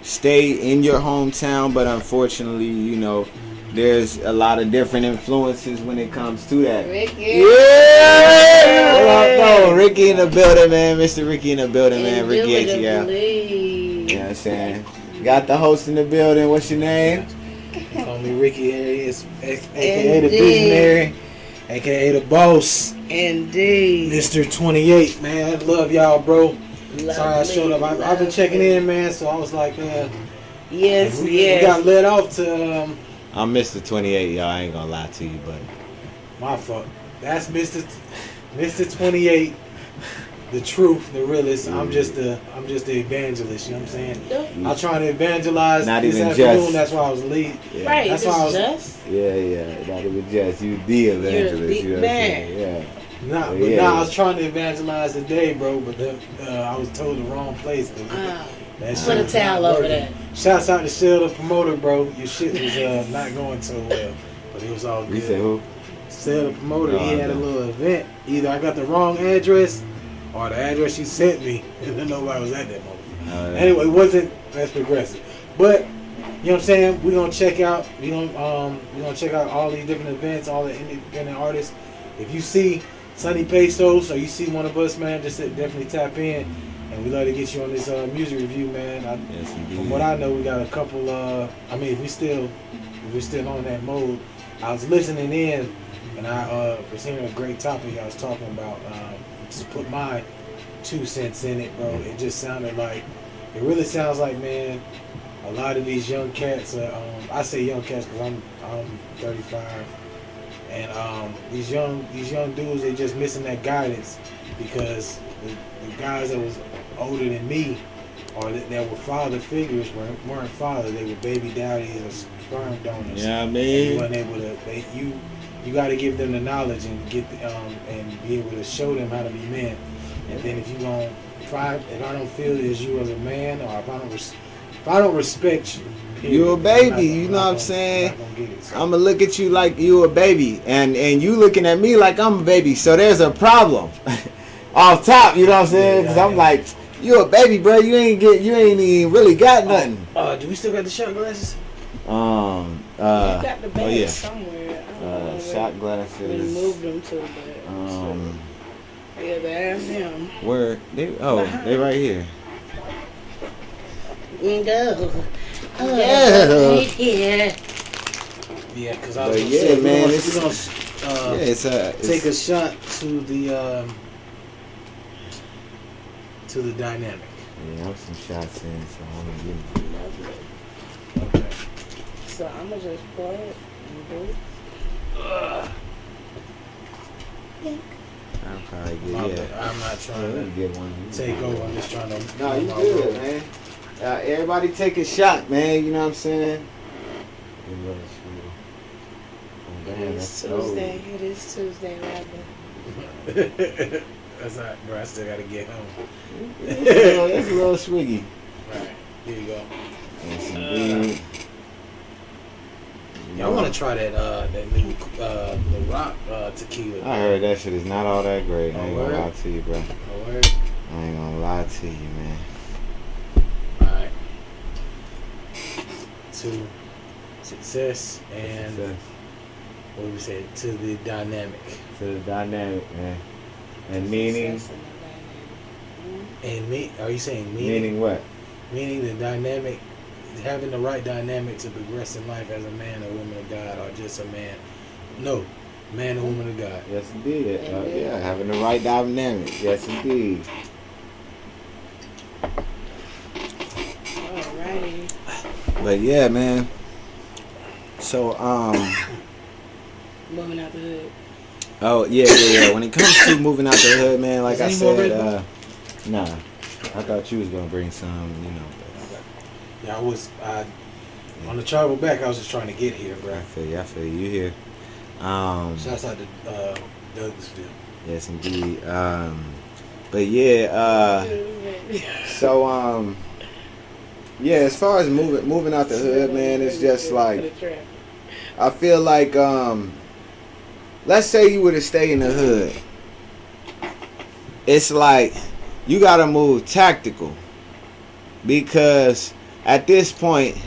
stay in your hometown, but unfortunately, you know, there's a lot of different influences when it comes to that. Ricky. Yeah! What up, no, Ricky in the building, man. Mr. Ricky in the building, man. Ricky ATL. You know what I'm saying? Got the host in the building. What's your name? Call me Ricky Harris, aka the Visionary, aka the Boss. Indeed. Mr. 28, man. I love y'all, bro. Lovely, Sorry I showed up. I've been checking in, man, so I was like, yes, we got let off to I'm Mr. 28, y'all. I ain't gonna lie to you, but my fault. That's Mr. 28, the truth, the realist. I'm just the evangelist. You know what I'm saying? I'm trying to evangelize not this even afternoon. just. That's why I was late. Yeah. Right, That's why I was just. Yeah. Not even just. You the evangelist. You're You a know big what I'm saying? Yeah. I was trying to evangelize today, bro, but I was told the wrong place. Put a towel over that. Shouts out to Shell, the promoter, bro. Your shit was not going so well, but it was all good. You said who? Shell, the promoter, No, he had a no. little event. Either I got the wrong address or the address you sent me, and then nobody was at that moment. Anyway, it wasn't as progressive. But you know what I'm saying? We're gonna check out. We're gonna check out all these different events, all the independent artists. If you see Sunny Pesos or you see one of us, man, just definitely tap in. And we love to get you on this music review, man. Yes, indeed. From what I know, we got a couple. I mean, if we're still on that mode, I was listening in, and I was hearing a great topic I was talking about. To put my 2 cents in it, bro. It just sounded like, it really sounds like, man, a lot of these young cats. I say young cats because I'm 35, and these young dudes, they just missing that guidance because the guys that was older than me or that were father figures weren't father. They were baby daddies or sperm donors. Yeah, I mean, you weren't able to. You got to give them the knowledge and get and be able to show them how to be men. And then if I don't feel as you as a man, or if I don't respect you, period, you a baby. You know what I'm saying? I'm gonna look at you like you a baby, and you looking at me like I'm a baby. So there's a problem. Off top, you know what I'm saying? Because I'm like, you a baby, bro. You ain't even really got nothing. Do we still got the shot glasses? You got the bag somewhere. Shot glasses. We moved them to, but yeah, there's him. Where they right here. Go. Yeah. Right here. Yeah, because But yeah, man, we're gonna take a shot to the dynamic. Yeah, I'm some shots in, so I'm gonna get Lovely. Okay. So I'm gonna just pour it and do it. I'll probably get I'm not trying to get one. take over. I'm just trying to. No, you good, man. Everybody take a shot, man. You know what I'm saying? It is Tuesday. It is Tuesday, rather. That's not, bro. I still gotta get home. That's a little swiggy. Right, here you go. Yes, indeed. I want to try that new the rock tequila. I heard that shit is not all that great. I ain't gonna word? lie to you, bro. Oh, word? I ain't gonna lie to you, man. All right. To success and what we said, to the dynamic. To the dynamic, man. And meaning? And are you saying meaning? Meaning what? Meaning the dynamic, having the right dynamic to progress in life as a man or woman of God, or just a man. No, man or woman of God. Yes, indeed. Yeah, having the right dynamic. Yes, indeed. Alrighty. But yeah, man. So, Moving out the hood. oh, yeah. When it comes to moving out the hood, man, like I said, nah. I thought you was going to bring some, you know. But, Yeah, on the travel back, I was just trying to get here, bro. I feel you. You here. Shouts out to Douglasville. Yes, indeed. But yeah, so, Yeah, as far as moving out the hood, man, it's just like I feel like let's say you were to stay in the hood. It's like you gotta move tactical because at this point,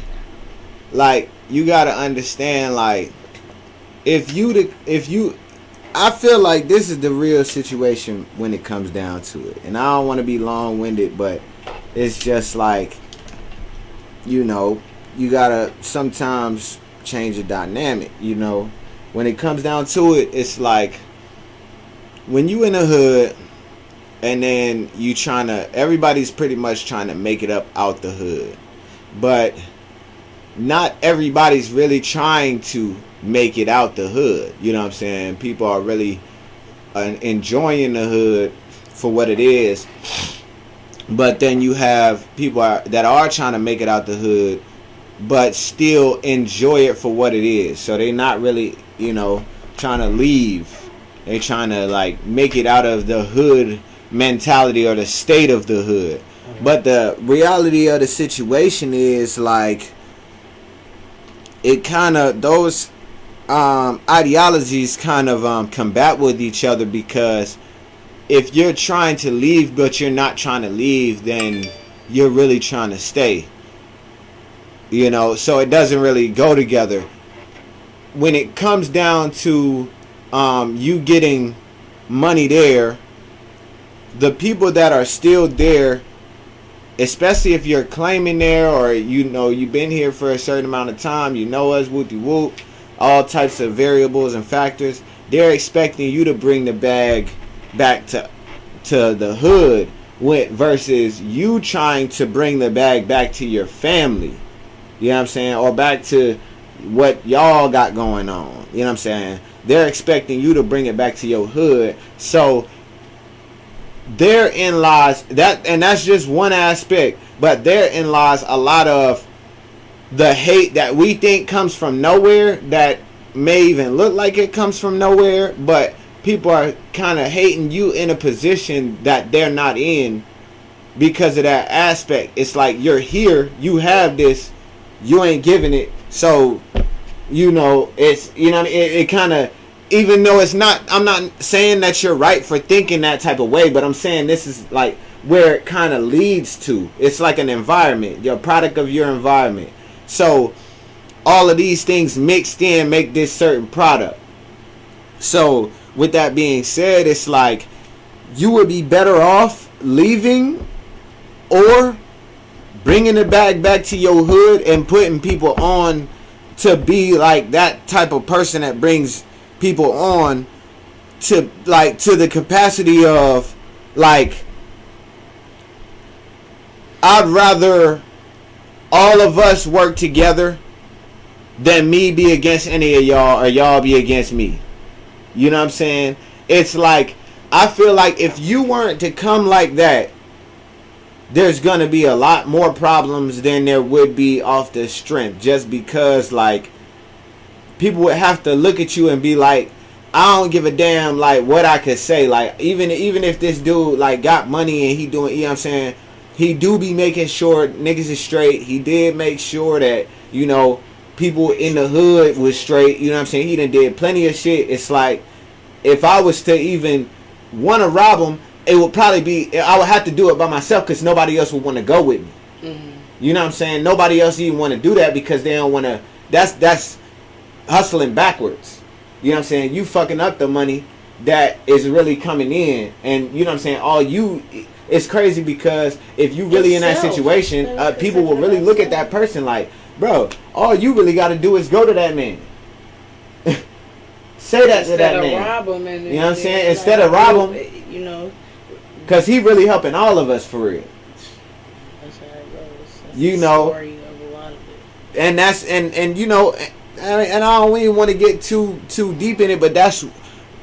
like you gotta understand, like if you, I feel like this is the real situation when it comes down to it, and I don't want to be long-winded, but it's just like, you know, you gotta sometimes change the dynamic. You know, when it comes down to it, it's like when you in the hood. And then everybody's pretty much trying to make it up out the hood. But not everybody's really trying to make it out the hood. You know what I'm saying? People are really enjoying the hood for what it is. But then you have people that are trying to make it out the hood, but still enjoy it for what it is. So they're not really, you know, trying to leave. They're trying to like make it out of the hood mentality or the state of the hood. But the reality of the situation is like it kind of, those ideologies kind of combat with each other, because if you're trying to leave but you're not trying to leave, then you're really trying to stay, you know. So it doesn't really go together when it comes down to you getting money there. The people that are still there, especially if you're claiming there, or you know you've been here for a certain amount of time, you know us, whoopty whoop, all types of variables and factors, they're expecting you to bring the bag back to the hood, versus you trying to bring the bag back to your family. You know what I'm saying? Or back to what y'all got going on. You know what I'm saying? They're expecting you to bring it back to your hood. So therein lies that, and that's just one aspect, but therein lies a lot of the hate that we think comes from nowhere, that may even look like it comes from nowhere, but people are kind of hating you in a position that they're not in because of that aspect. It's like you're here, you have this, you ain't giving it, so you know it's, you know, it kind of, even though it's not, I'm not saying that you're right for thinking that type of way, but I'm saying this is like where it kind of leads to. It's like an environment, you're a product of your environment. So all of these things mixed in make this certain product. So with that being said, it's like you would be better off leaving or bringing the bag back to your hood and putting people on to be like that type of person that brings people on to like to the capacity of like, I'd rather all of us work together than me be against any of y'all or y'all be against me. You know what I'm saying? It's like, I feel like if you weren't to come like that, there's gonna be a lot more problems than there would be off the strength, just because like people would have to look at you and be like, I don't give a damn like what I could say. Like even if this dude like got money and he doing, you know what I'm saying, he do be making sure niggas is straight. He did make sure that, you know, people in the hood was straight. You know what I'm saying? He done did plenty of shit. It's like, if I was to even want to rob him, it would probably be, I would have to do it by myself because nobody else would want to go with me. Mm-hmm. You know what I'm saying? Nobody else even want to do that because they don't want to. That's hustling backwards. You know what I'm saying? You fucking up the money that is really coming in, and you know what I'm saying? All you, it's crazy because if you really in that situation, people will really look at that person like, bro, all you really got to do is go to that man. Say that to that man. Rob him, and you know what I'm saying? Instead of rob him, you know, because he really helping all of us for real. That's how it goes. That's you the know, story of a lot of it. And that's and you know, and I don't even want to get too deep in it, but that's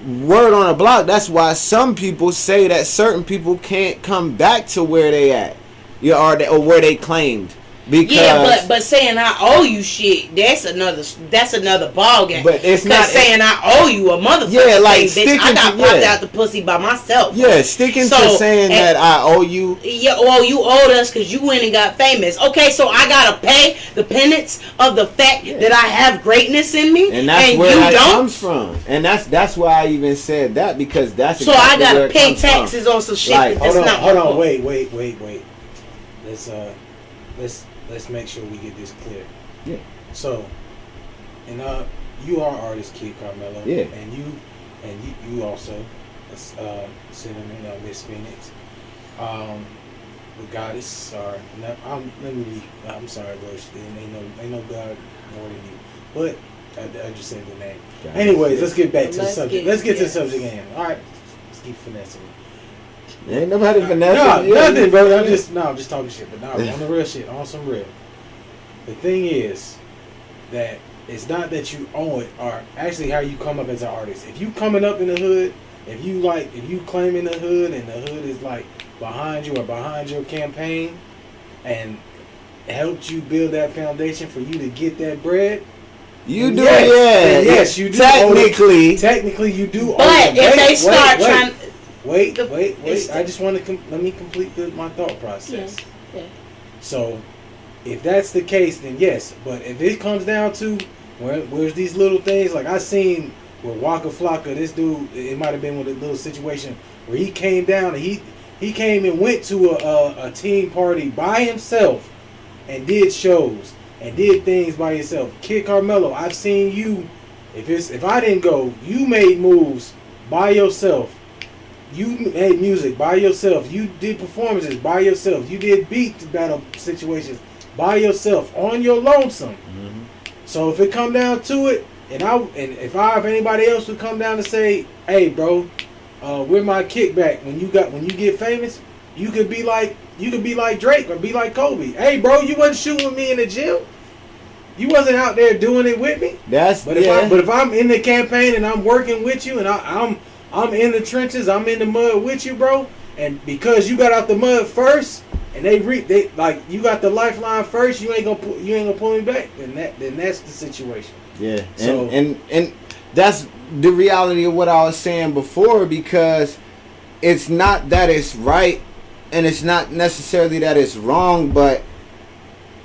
word on a block. That's why some people say that certain people can't come back to where they at, or where they claimed. Because yeah, but saying I owe you shit, that's another ball game. But it's not saying I owe you a motherfucker. Yeah, like thing, bitch. I got popped out the pussy by myself. Yeah, sticking to saying that I owe you. Yeah, well, you owed us because you went and got famous. Okay, so I gotta pay the penance of the fact that I have greatness in me, and that's where it comes from. And that's why I even said that, because that's so exactly I gotta pay taxes on some shit. Like, that's not hold on, wait. Let's make sure we get this clear. Yeah. So, and you are artist Kid Carmelo. Yeah. And you also, Cinnamon, Miss Phoenix, the goddess. I'm sorry, bro. Ain't no god more than you. But I just said the name. God. Anyways, let's get back to the subject. Let's get to the subject again. All right. Let's keep finessing. Ain't nobody finessing. No, nothing, bro. I'm just talking shit. But no, on the real shit, on some real. The thing is that it's not that you own it, or actually how you come up as an artist. If you coming up in the hood, if you claiming the hood, and the hood is like behind you or behind your campaign, and helped you build that foundation for you to get that bread. You do, yes, you do. Technically, you do. But if they start trying. Wait. I just want to let me complete my thought process. Yeah. So, if that's the case, then yes. But if it comes down to where's these little things, like I seen with Waka Flocka, this dude, it might have been with a little situation where he came down and he came and went to a team party by himself and did shows and did things by himself. Kid Carmelo, I've seen you. If I didn't go, you made moves by yourself. You made music by yourself. You did performances by yourself. You did beat battle situations by yourself on your lonesome. Mm-hmm. So if it come down to it, and if anybody else would come down and say, "Hey, bro, where my kickback when you get famous, you could be like Drake or be like Kobe. Hey, bro, you wasn't shooting with me in the gym. You wasn't out there doing it with me. But if I'm in the campaign and I'm working with you and I'm in the trenches, I'm in the mud with you, bro. And because you got out the mud first, and they like you got the lifeline first, you ain't gonna pull me back. Then that's the situation. Yeah. So and that's the reality of what I was saying before, because it's not that it's right, and it's not necessarily that it's wrong, but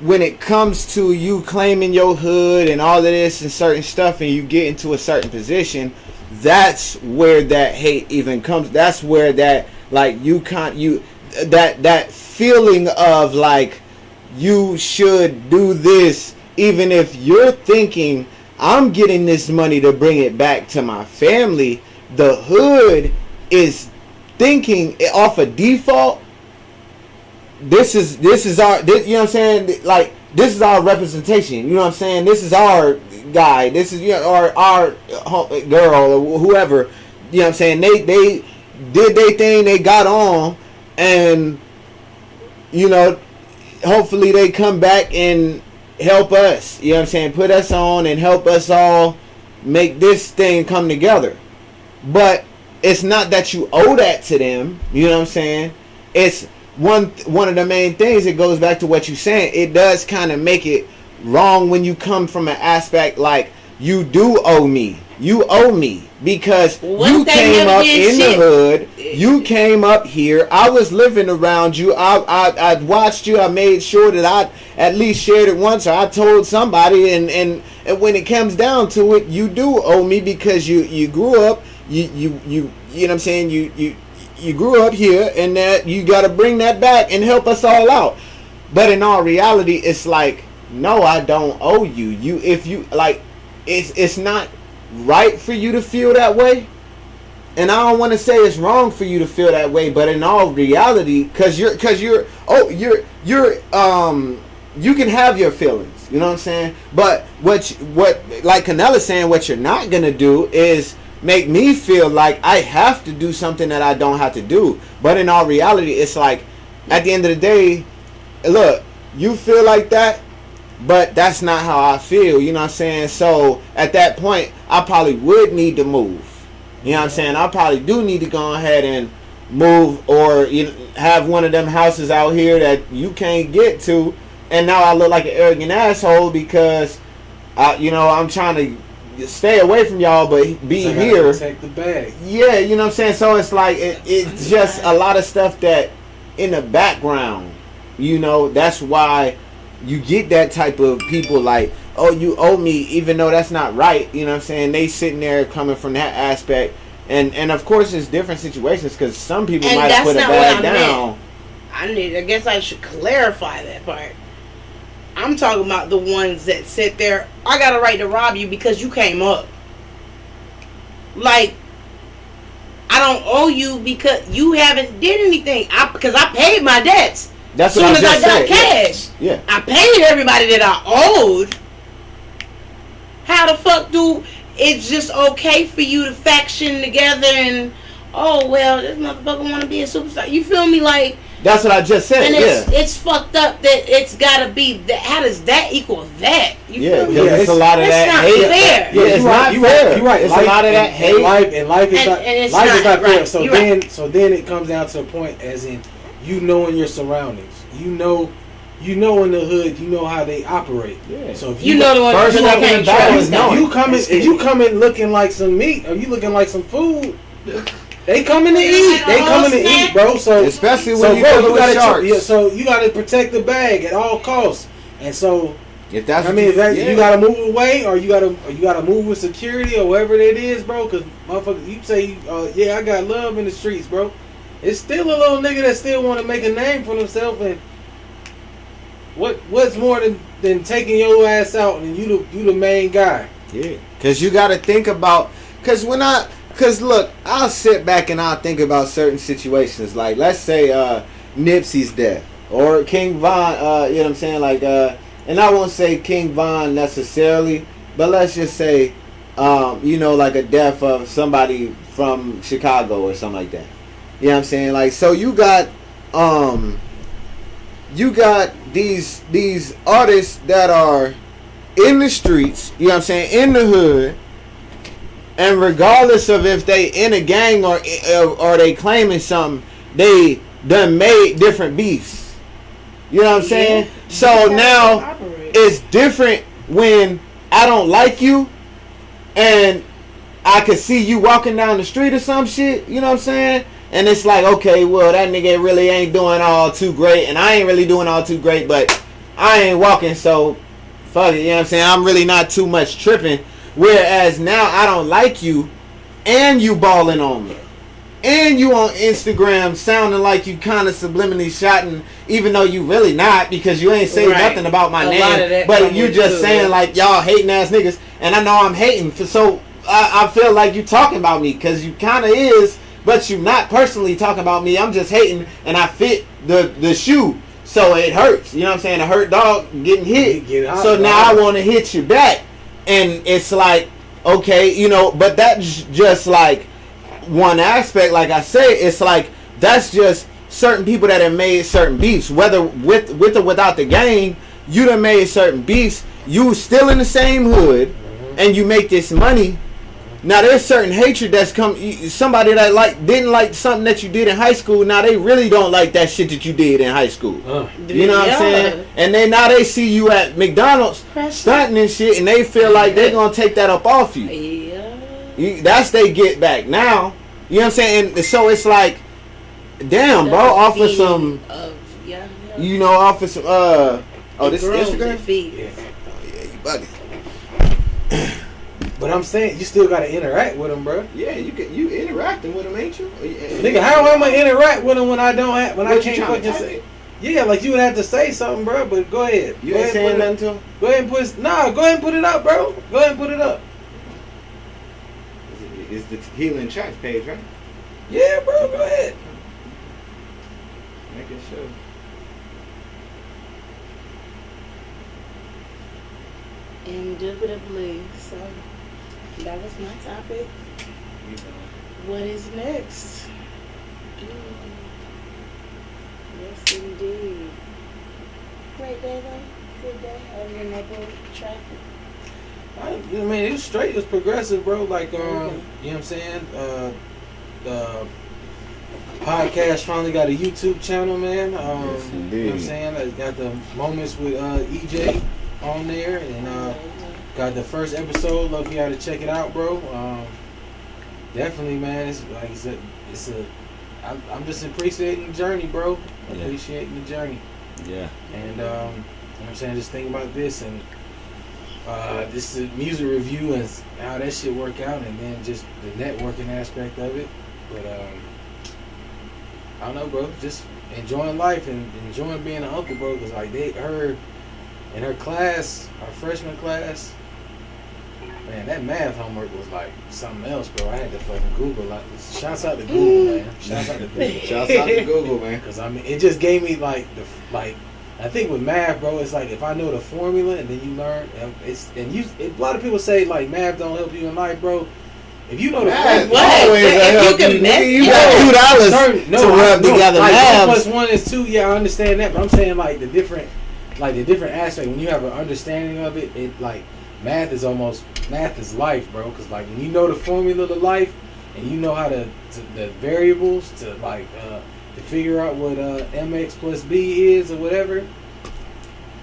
when it comes to you claiming your hood and all of this and certain stuff, and you get into a certain position, that's where that hate even comes. That's where that that feeling of like you should do this, even if you're thinking I'm getting this money to bring it back to my family. The hood is thinking off a default. This is our, you know what I'm saying? Like, this is our representation. You know what I'm saying? This is our guy. This is our girl or whoever. You know what I'm saying? They did their thing. They got on, and hopefully they come back and help us. You know what I'm saying? Put us on and help us all make this thing come together. But it's not that you owe that to them. You know what I'm saying? It's one of the main things. It goes back to what you're saying. It does kind of make it wrong when you come from an aspect like you do owe me. You owe me because you came up in the hood. You came up here. I was living around you. I watched you. I made sure that I at least shared it once, or I told somebody. And when it comes down to it, you do owe me because you grew up. You know what I'm saying? You grew up here, and that you got to bring that back and help us all out. But in all reality, it's like, no, I don't owe you. It's not right for you to feel that way, and I don't want to say it's wrong for you to feel that way. But in all reality, because you can have your feelings. You know what I'm saying? But what like Canella's saying, what you're not gonna do is make me feel like I have to do something that I don't have to do. But in all reality, it's like, at the end of the day, look, you feel like that, but that's not how I feel. You know what I'm saying? So at that point, I probably would need to move. You know what I'm saying? I probably do need to go ahead and move, or have one of them houses out here that you can't get to, and now I look like an arrogant asshole because I'm trying to stay away from y'all, but be so here. Protect the bag. Yeah, you know what I'm saying. So it's like it's just a lot of stuff that in the background. That's why you get that type of people like, oh, you owe me, even though that's not right. You know what I'm saying? They sitting there coming from that aspect. And of course, it's different situations because some people might have put a bag down. I guess I should clarify that part. I'm talking about the ones that sit there. I got a right to rob you because you came up. Like, I don't owe you because you haven't did anything. Because I paid my debts. That's as soon what as I got cash. Yeah. I paid everybody that I owed. How the fuck do it's just okay for you to faction together and this motherfucker want to be a superstar? You feel me? Like, that's what I just said. And it's fucked up that it's gotta be that. How does that equal that? You feel me? It's a lot of that hate. Fair. Yeah, it's not fair. You're right. It's a lot of that hate. And life is not fair. So then it comes down to a point as in knowing your surroundings. You know in the hood, you know how they operate. Yeah. So if the one first that can't trust. If you come in looking like some meat, or you looking like some food, they coming to eat. They coming to eat, bro. So especially when you go with sharks. So you got to protect the bag at all costs. And so if that's you got to move away, or you got to move with security or whatever it is, bro. Because motherfucker, you say, I got love in the streets, bro. It's still a little nigga that still want to make a name for themselves. And what's more than taking your ass out and you the main guy? Yeah, because you got to think about Because look, I'll sit back and I'll think about certain situations. Like, let's say Nipsey's death. Or King Von, you know what I'm saying? Like, and I won't say King Von necessarily, but let's just say, like a death of somebody from Chicago or something like that. You know what I'm saying? Like, so you got these artists that are in the streets, you know what I'm saying, in the hood. And regardless of if they in a gang or they claiming something, they done made different beefs. You know what I'm saying? So now it's different when I don't like you and I could see you walking down the street or some shit. You know what I'm saying? And it's like, okay, well, that nigga really ain't doing all too great, and I ain't really doing all too great, but I ain't walking, so fuck it. You know what I'm saying? I'm really not too much tripping. Whereas now I don't like you, and you balling on me, and you on Instagram sounding like you kind of subliminally shotting, even though you really not, because you ain't saying nothing about my name, but you just saying like y'all hating ass niggas, and I know I'm hating, so I feel like you talking about me, because you kind of is, but you not personally talking about me. I'm just hating, and I fit the shoe, so it hurts. You know what I'm saying? A hurt dog getting hit, so now I want to hit you back. And it's like, okay, but that's just like one aspect. Like I said, it's like that's just certain people that have made certain beefs, whether with or without the gang. You done made certain beefs. You still in the same hood, and you make this money. Now there's certain hatred that's come. Somebody that didn't like something that you did in high school. Now they really don't like that shit that you did in high school. You know what I'm saying? And now they see you at McDonald's stunting and shit, and they feel like they're gonna take that up off you. That's they get back now. You know what I'm saying? And so it's like, damn, bro, off of some, off of some, this Instagram feed. Yeah, you bugging. But I'm saying you still gotta interact with them, bro. Yeah, you interacting with them, ain't you? Nigga, how am I interact with them when I can't fucking say? Yeah, like you would have to say something, bro. But go ahead. You ain't saying nothing to him. Go ahead and go ahead and put it up, bro. Go ahead and put it up. It's the Tequila and Tracks page, right? Yeah, bro. Go ahead. Making sure. Indubitably. So that was my topic. What is next? Yes, indeed. Great day, though. Good day. Other than that good traffic. It was straight. It was progressive, bro. Like, you know what I'm saying? Podcast finally got a YouTube channel, man. Yes, You know what indeed. I'm saying? I got the moments with EJ on there, and got the first episode. Love you got to check it out, bro. Definitely, man. It's like I'm just appreciating the journey, bro. Yeah. Appreciating the journey, Yeah. and you know what I'm saying, just thinking about this and this is music review and how that shit work out, and then just the networking aspect of it. But I don't know, bro. Just enjoying life and enjoying being an uncle, bro. Cause like her in her class, our freshman class, man, that math homework was like something else, bro. I had to fucking Google. Like, shouts out to Google, man. Shouts out to Google. Shouts out to Google, man. Cause I mean, it just gave me like I think with math, bro, it's like if I know the formula and then you learn, a lot of people say like math don't help you in life, bro. If you know the Math formula, always If help you can you. math- You got $2 to rub together like labs. 1 + 1 is 2. Yeah, I understand that, but I'm saying like the different aspect. When you have an understanding of it, it like math is life, bro. Because like when you know the formula to life and you know how the variables to like to figure out what mx plus b is or whatever,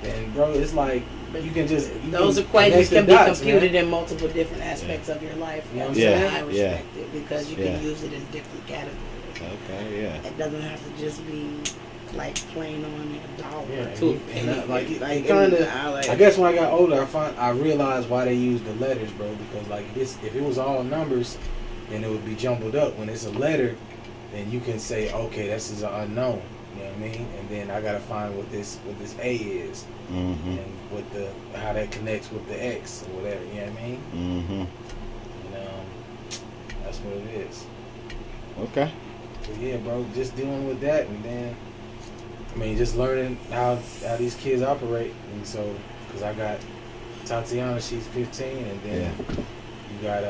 then bro, it's like you can just Those equations can be computed in multiple different aspects of your life. You know what I'm That's saying? why I respect it because you can use it in different categories. Okay, yeah. It doesn't have to just be like plain on a dollar Yeah, or two. I guess when I got older, I realized why they use the letters, bro. Because like if it was all numbers, then it would be jumbled up. When it's a letter, then you can say, okay, this is an unknown. You know what I mean? And then I gotta find what this A is, Mm-hmm. and what how that connects with the X or whatever. You know what I mean? Mm-hmm. And that's what it is. Okay. So yeah, bro, just dealing with that, and then I mean, just learning how these kids operate. And so, because I got Tatiana, she's 15, and then you got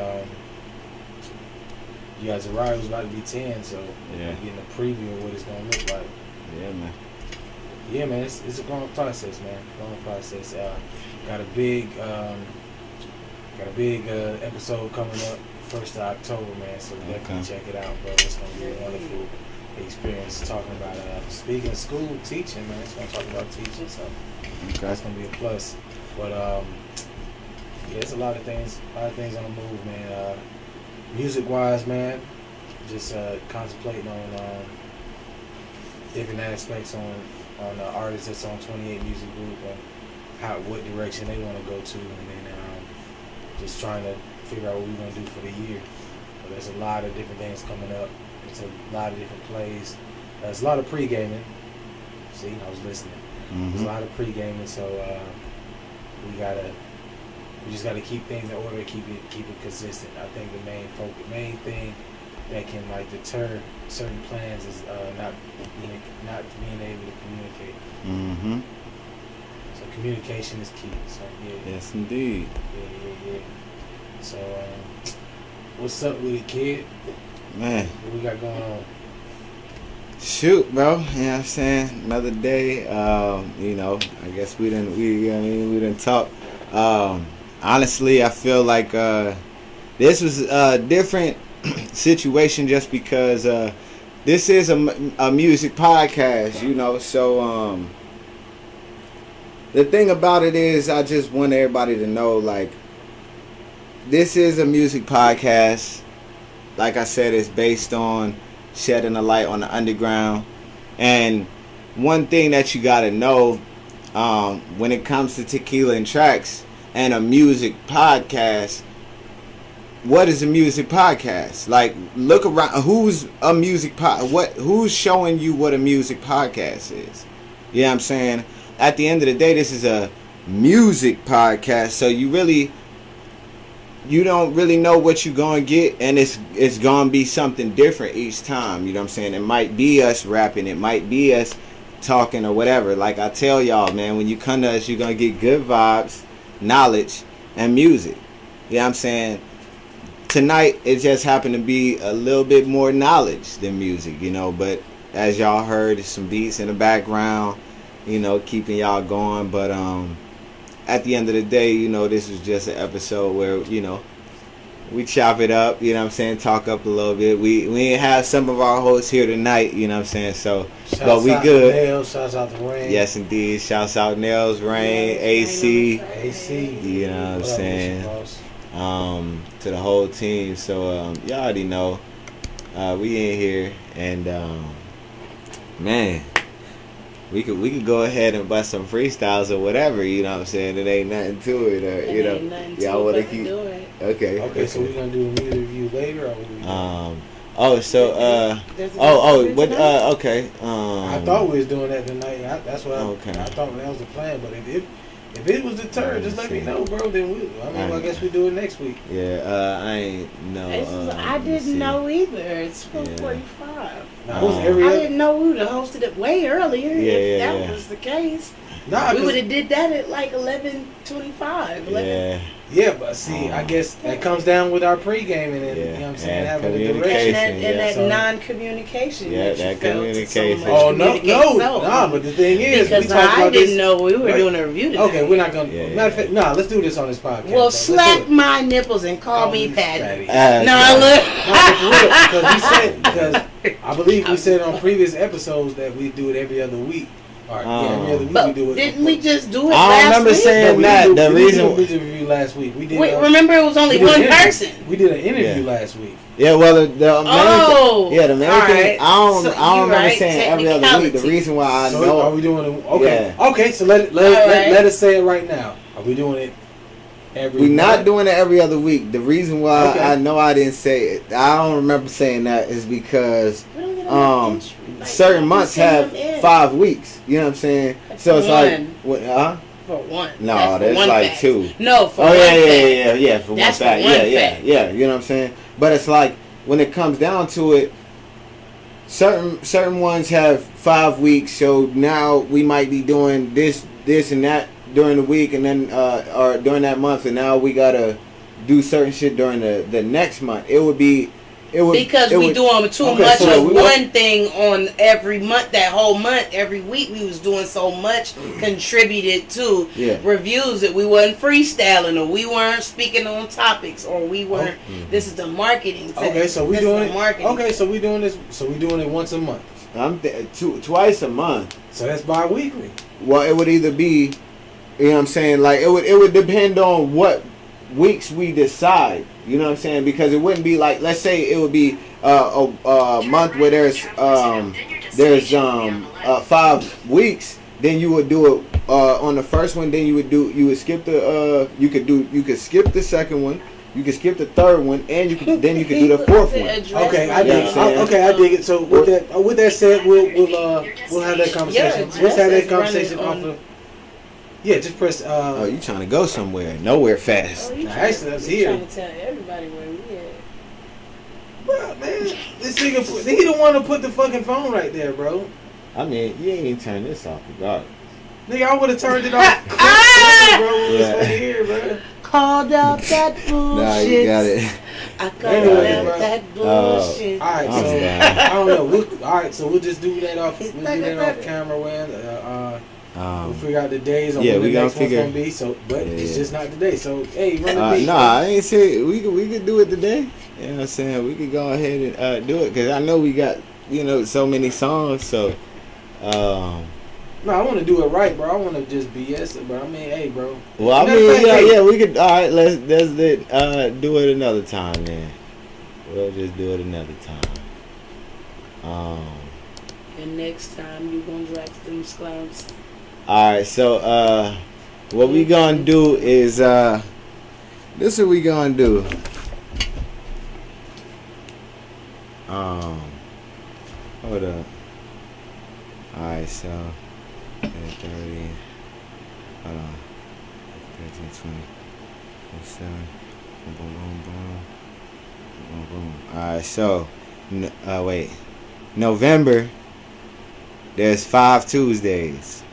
Zariah, who's about to be 10. So Yeah. getting a preview of what it's gonna look like. Yeah, man. Yeah, man, it's a growing process, man. Growing process. Got a big episode coming up 1st of October, man. So definitely check it out, bro. It's gonna be a wonderful experience talking about speaking of school, teaching, man. It's gonna talk about teaching, so that's gonna be a plus. But yeah, there's a lot of things on the move, man. Music wise, man, just contemplating on different aspects on the artists that's on 28 Music Group and what direction they want to go to, and then just trying to figure out what we're gonna do for the year. But there's a lot of different things coming up. It's a lot of different plays. There's a lot of pre-gaming. See, I was listening. Mm-hmm. There's a lot of pre-gaming, so we just gotta keep things in order, keep it consistent. I think the main thing that can like deter certain plans is not being able to communicate. Mm-hmm. So communication is key. So yeah. Yes, indeed. Yeah. So what's up with it, kid? Man. What we got going on? Shoot, bro. You know what I'm saying? Another day. You know, I guess we didn't talk. Honestly, I feel like this was a different situation just because this is a music podcast, you know. So the thing about it is, I just want everybody to know, like, this is a music podcast. Like I said, it's based on shedding a light on the underground. And one thing that you gotta know, when it comes to Tequila and Tracks and a music podcast, what is a music podcast? Like, look around. Who's a music who's showing you what a music podcast is? You know what I'm saying? At the end of the day, this is a music podcast, so you don't really know what you're gonna get, and it's gonna be something different each time. You know what I'm saying? It might be us rapping, it might be us talking or whatever. Like I tell y'all, man, when you come to us, you're gonna get good vibes, knowledge, and music. You know what I'm saying? Tonight, it just happened to be a little bit more knowledge than music, you know. But as y'all heard, there's some beats in the background, you know, keeping y'all going. But at the end of the day, you know, this was just an episode where, you know, we chop it up, you know what I'm saying, talk up a little bit. We didn't have some of our hosts here tonight, you know what I'm saying, so but we good. Nails, shouts out to Rain. Yes indeed. Shouts out Nails, Rain, AC. You know what I'm saying? To the whole team. So y'all already know. We in here and man, we could go ahead and bust some freestyles or whatever, you know what I'm saying? It ain't nothing to it, or you know. Y'all wanna keep Okay, so we're gonna do a music review later, or what okay. I thought we was doing that tonight. That's what I thought that was the plan. But if it was deterred, just let me know, bro. Then I guess we do it next week. Yeah, I ain't know. I didn't know either. It's 4:45. I didn't know we would have hosted it way earlier. If that was the case, we would have did that at like 11:25. Yeah, but see, I guess that comes down with our pregame and you know what I'm saying, having the direction and that non-communication. Yeah, that communication. Oh no, but the thing is, because I didn't know we were doing a review today. Okay, we're not gonna. Matter of fact, let's do this on this podcast. Well, slap my nipples and call me Patty. Look, because I believe we said on previous episodes that we do it every other week. All right, every other week we do it. Didn't we just do it I last remember week? saying that. The reason we did a review last week. We did. Wait, remember it was only one person. We did an interview last week. Yeah, well, the main thing, I don't remember saying every other week. The reason why I know. Are we doing it? Okay. Yeah. Okay, so let us say it right now. Are we doing it every We're not doing it every other week. The reason why I know I didn't say it, I don't remember saying that, is because certain months have 5 weeks. You know what I'm saying? So it's like, for one. No, that's like fact. 2. No, for one fact. Yeah, for that's one fact. For one fact. Yeah, you know what I'm saying? But it's like, when it comes down to it, certain ones have 5 weeks, so now we might be doing this and that during the week, and then or during that month, and now we gotta do certain shit during the next month. Because we doing too much of one thing on every month. That whole month, every week, we was doing so much contributed to reviews that we wasn't freestyling, or we weren't speaking on topics, or we weren't. This is the marketing. Okay, so we doing it. Marketing. Okay, so we doing this. So we doing it once a month. Twice a month. So that's bi-weekly. Well, it would either be, you know what I'm saying, like it would depend on what weeks we decide. You know what I'm saying? Because it wouldn't be like, let's say it would be a month where there's 5 weeks. Then you would do it on the first one. Then you would skip the you could skip the second one. You could skip the third one, and you could do the fourth one. Okay, I dig it. So with that said, we'll have that conversation. Let's have that conversation off of. Yeah, just press. You trying to go somewhere? Nowhere fast. Actually, that's here. Trying to tell everybody where we at. Bro, man, this nigga, he don't want to put the fucking phone right there, bro. I mean, you ain't even turn this off, regardless. Nigga, I would have turned it off. Bro, here, bro. Called out that bullshit. Nah, you got it. I called out that bullshit. All right, so I don't know. All right, so we'll just do that off. We'll do that off camera, man. We'll figure out the days on when the next one's gonna be. So, but it's just not today. So, hey, run the beat. Nah, I ain't say we could do it today. You know what I'm saying? We could go ahead and do it, because I know we got so many songs. So, no, I want to do it right, bro. I want to just BS it, bro. I mean, hey, bro. Well, I mean, we could. All right, let's do it another time, then. We'll just do it another time. And next time you gonna drag them sclubs. Alright, so what we gonna do is this is what we gonna do. Hold up. Alright, so 30, hold on, 13, 20, 27, boom, boom, boom, boom, boom. Alright, so wait, November, there's 5 Tuesdays.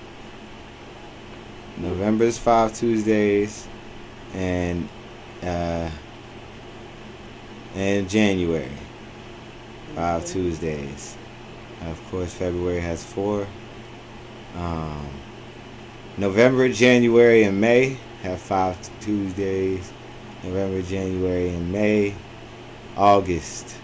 November's 5 Tuesdays, and January 5 Tuesdays. Of course, February has 4. November, January, and May have 5 Tuesdays. November, January, and May. August.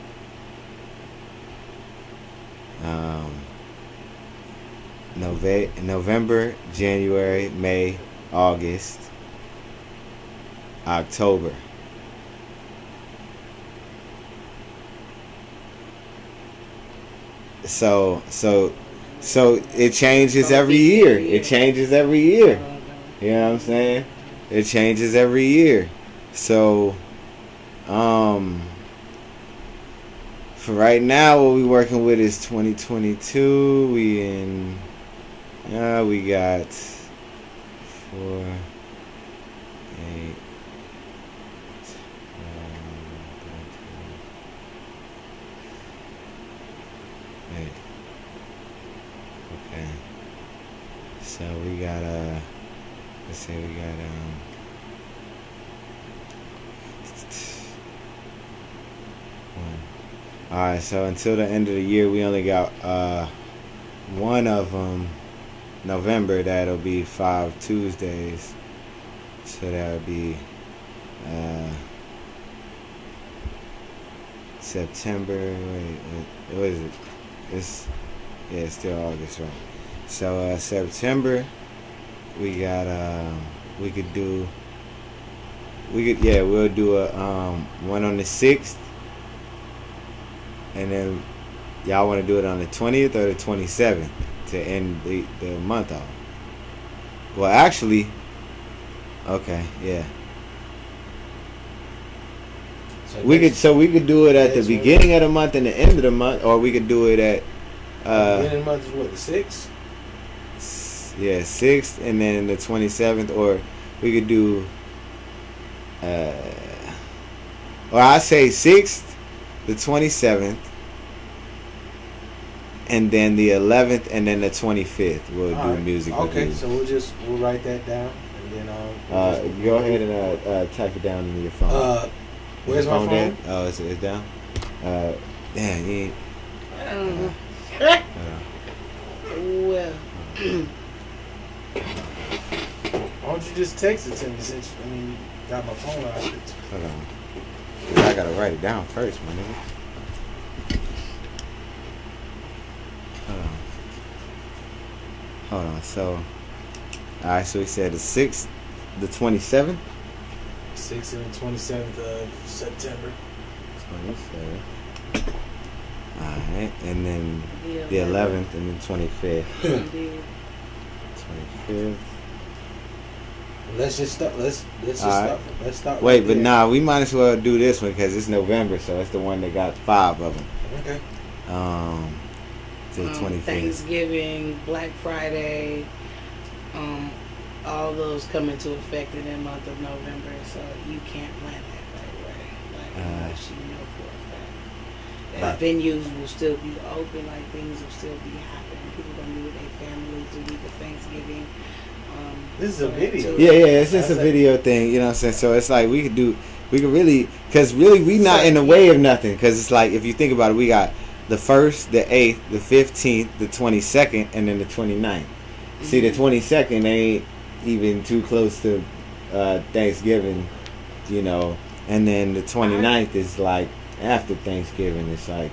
November, January, May, August, October. So it changes every year. It changes every year. You know what I'm saying? It changes every year. So, for right now, what we working with is 2022. We got 4, 8, 8. Okay. So we got let's say we got all right, so until the end of the year, we only got one of them, November, that'll be 5 Tuesdays. So that'll be September. Wait, what is it? It's still August, right? So September, we got we'll do a one on the 6th. And then y'all want to do it on the 20th or the 27th to end the month off? Well, actually, okay, yeah. We could do it at the beginning of the month and the end of the month, or we could do it at the beginning of the month is what, the 6th? Yeah, 6th, and then the 27th, or we could do or I say 6th, the 27th, and then the 11th, and then the 25th. We'll do music. Okay, so we'll write that down, and then go ahead and type it down in your phone. Where's my phone? Down? Oh, it's down. Damn, you ain't. Well. Why don't you just text it to me since you got my phone out? Hold on. I gotta write it down first, my nigga. Hold on. So, alright, so we said the 6th, the 27th? 6th and the 27th of September. 27th. Alright, and then the 11th and the 25th. 25th. Let's just start. Let's start. Wait, but nah, we might as well do this one because it's November, so it's the one that got 5 of them. Okay. To the 25th. Thanksgiving, Black Friday, all those come into effect in the month of November, so you can't plan that right away. Like unless you know for a fact that venues will still be open, like things will still be happening. People gonna be with their families the week of Thanksgiving. This is a video. Yeah, it's just a video thing, you know what I'm saying? So it's like we could really, because really we not in the way of nothing, because it's like, if you think about it, we got the 1st, the 8th, the 15th, the 22nd, and then the 29th. Mm-hmm. See, the 22nd ain't even too close to Thanksgiving, you know, and then the 29th is like after Thanksgiving. It's like,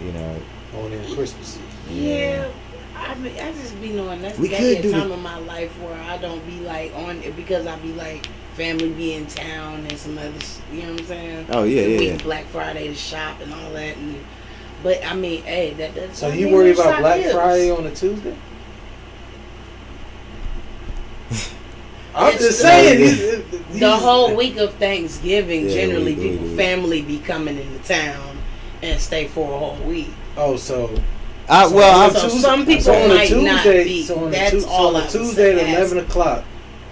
you know, on in Christmas. Yeah. I just be knowing that's we a time of my life where I don't be like on it because I be like family be in town and some other, you know what I'm saying? Oh yeah. Black Friday to shop and all that, but I mean, hey, that's. So you worry about Black Friday on a Tuesday? I'm just saying. The whole week of Thanksgiving, generally family be coming into town and stay for a whole week. Oh, so some people might not be. That's all on Tuesday at 11 o'clock,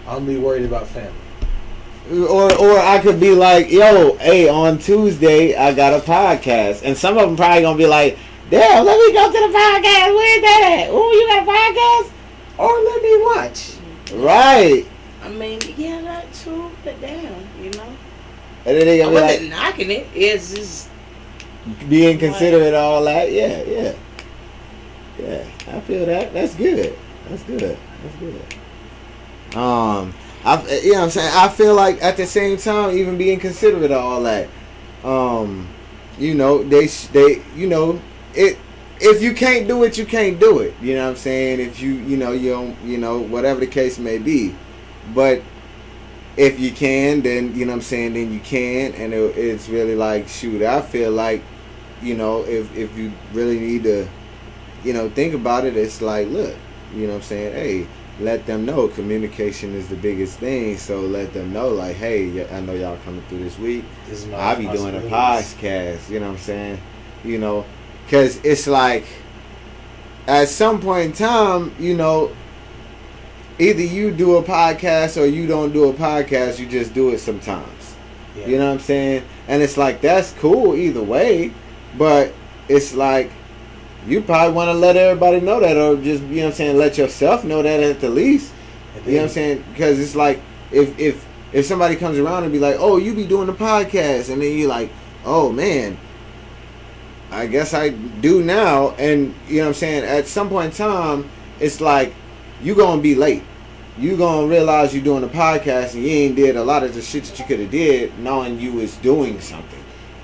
I'm be worried about family. Or I could be like, yo, hey, on Tuesday I got a podcast, and some of them probably gonna be like, damn, let me go to the podcast. Where's that at? Oh, you got a podcast? Or let me watch. Right. I mean, yeah, that too, but damn, you know. And then they gonna be like, knocking it. It's just being considerate, all that. Yeah. I feel that. That's good. You know what I'm saying? I feel like at the same time, even being considerate of all that, you know, you know, it. If you can't do it, you can't do it. You know what I'm saying? If you don't, whatever the case may be. But if you can, then, you know what I'm saying, then you can. And it's really like, shoot, I feel like, you know, if you really need to, you know, think about it, it's like, look, you know what I'm saying, hey, let them know communication is the biggest thing. So let them know, like, hey, I know y'all coming through this week. I'll be doing a podcast, you know what I'm saying? You know, because it's like, at some point in time, you know, either you do a podcast or you don't do a podcast. You just do it sometimes. Yeah. You know what I'm saying? And it's like, that's cool either way. But it's like, you probably want to let everybody know that, or just, you know what I'm saying, let yourself know that at the least. You know what I'm saying? Because it's like, if somebody comes around and be like, oh, you be doing the podcast, and then you're like, oh, man, I guess I do now. And, you know what I'm saying, at some point in time, it's like, you going to be late. You going to realize you're doing a podcast and you ain't did a lot of the shit that you could have did knowing you was doing something.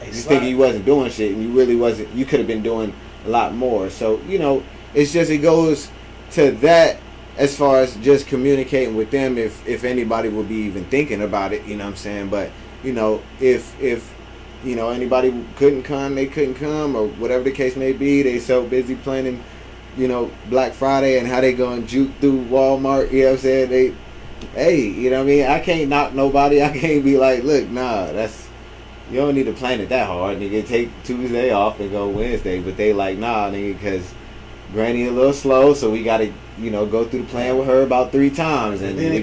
You thinking you wasn't doing shit, and you really wasn't. You could have been doing a lot more. So, you know, it's just, it goes to that as far as just communicating with them, if anybody would be even thinking about it, you know what I'm saying? But, you know, if you know, anybody couldn't come, they couldn't come, or whatever the case may be, they so busy planning, you know, Black Friday and how they going to juke through Walmart, you know what I'm saying? Hey, you know what I mean? I can't knock nobody. I can't be like, look, nah, you don't need to plan it that hard, nigga. Take Tuesday off and go Wednesday. But they like, nah, nigga, because Granny a little slow, so we got to, you know, go through the plan with her about 3 times. And then we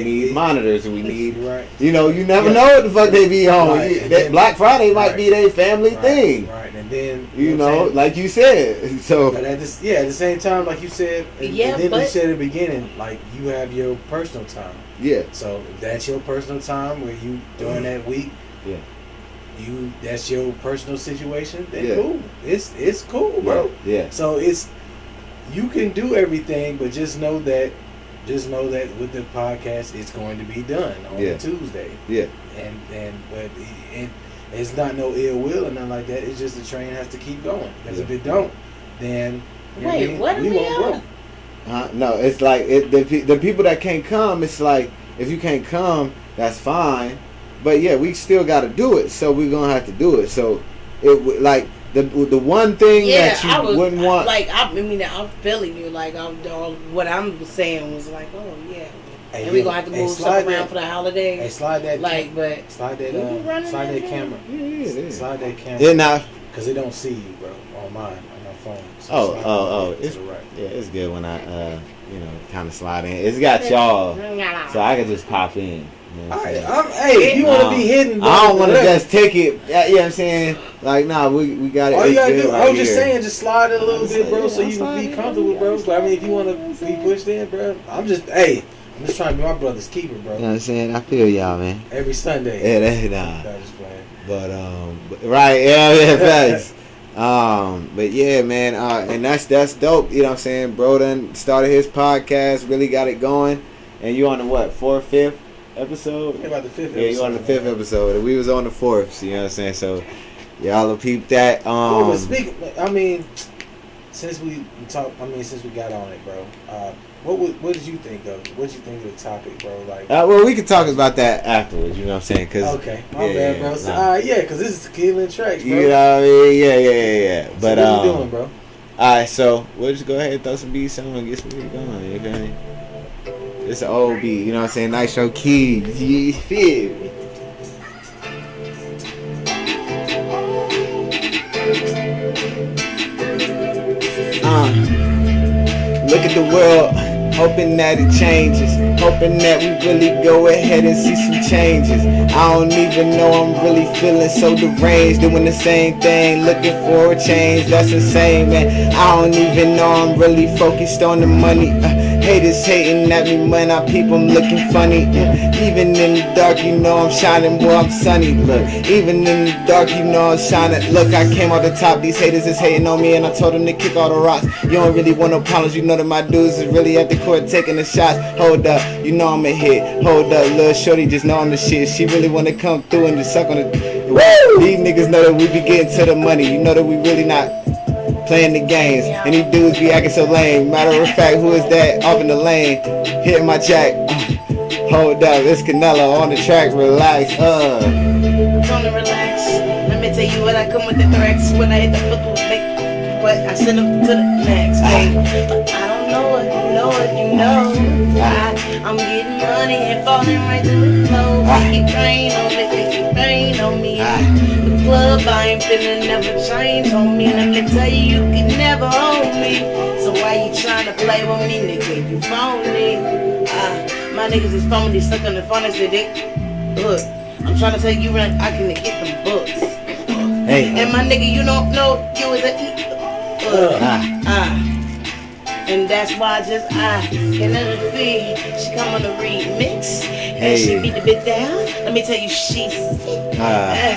need monitors, and we need, right. You know, you never know what the fuck they be on. Right. Black Friday might be their family thing. Right, and then, you know like you said. So, but at the same time, like you said, and then you said at the beginning, like, you have your personal time. Yeah. So, if that's your personal time where you, during that week, yeah, that's your personal situation, then cool. It's cool, bro. Yeah. So you can do everything, but just know that with the podcast, it's going to be done on a Tuesday. Yeah. But it's not no ill will or nothing like that. It's just the train has to keep going. Because if it don't, then we won't grow. No, it's like the people that can't come. It's like, if you can't come, that's fine. But yeah, we still got to do it, so we're gonna have to do it. So it like the one thing that you wouldn't want. Like I'm feeling you. Like what I'm saying was like, oh yeah, and we're gonna have to move stuff around for the holidays. Hey, slide that camera. Slide that camera. Yeah, now because it don't see you, bro, on mine, on my phone. So it's good when I kind of slide in. It's got y'all, so I can just pop in. You know if you want to be hidden, bro, I don't want to just take it. You know what I'm saying? Like, nah, we got it. All you gotta do, I was just saying, just slide it a little bit, bro, so you can be comfortable, bro. But I mean, if you want to be pushed in, bro, I'm just trying to be my brother's keeper, bro. You know what I'm saying? I feel y'all, man. Every Sunday. Yeah, that's But right, thanks. But yeah, man, and that's dope. You know what I'm saying? Bro done started his podcast, really got it going, and you on the what, 4th, 5th episode? Yeah, about the 5th episode. Yeah, you on the 5th episode, and we was on the 4th. So you know what I'm saying? So y'all will peep that. But since we got on it, bro. What did you think of? What did you think of the topic, bro? Like, well, we can talk about that afterwards. You know what I'm saying? Okay, my bad, bro. So, because this is Tequila and Tracks, bro. You know what I mean? Yeah. So but what you doing, bro? All right, so we'll just go ahead and throw some beats on and get some shit going. You feel me? It's an old beat. You know what I'm saying? Nitro Keys. You feel me? Look at the world, hoping that it changes, hoping that we really go ahead and see some changes. I don't even know, I'm really feeling so deranged, doing the same thing, looking for a change. That's insane, man. I don't even know, I'm really focused on the money. Haters hating at me when I peep, I'm looking funny. Even in the dark, you know I'm shining, boy, I'm sunny. Look, even in the dark, you know I'm shining. Look, I came out the top, these haters is hating on me, and I told them to kick all the rocks. You don't really want no problems, you know that my dudes is really at the court taking the shots. Hold up, you know I'm a hit. Hold up, little shorty just know I'm the shit. She really wanna come through and just suck on the. Woo! These niggas know that we be getting to the money. You know that we really not playing the games. And these dudes be acting so lame. Matter of fact, who is that off in the lane? Hitting my jack. Hold up, it's Canelo on the track. Relax. Gonna relax. Let me tell you what I come with the threats. When I hit the book with what I send them to the max. Hey, but I don't know it. You know it. You know. I'm getting money and falling right to the floor. Make it rain on me. Make it rain on me. The club I ain't finna never change on me. Let me tell you, you can never hold me. So why you tryna play with me, nigga? You phony. My niggas is phony, stuck on the phone. They said, look, I'm trying to tell you, I can get them books. Hey. And my nigga, you don't know you is a and that's why I just can never feel. She come on the remix and she beat the bit down. Let me tell you, she's sick.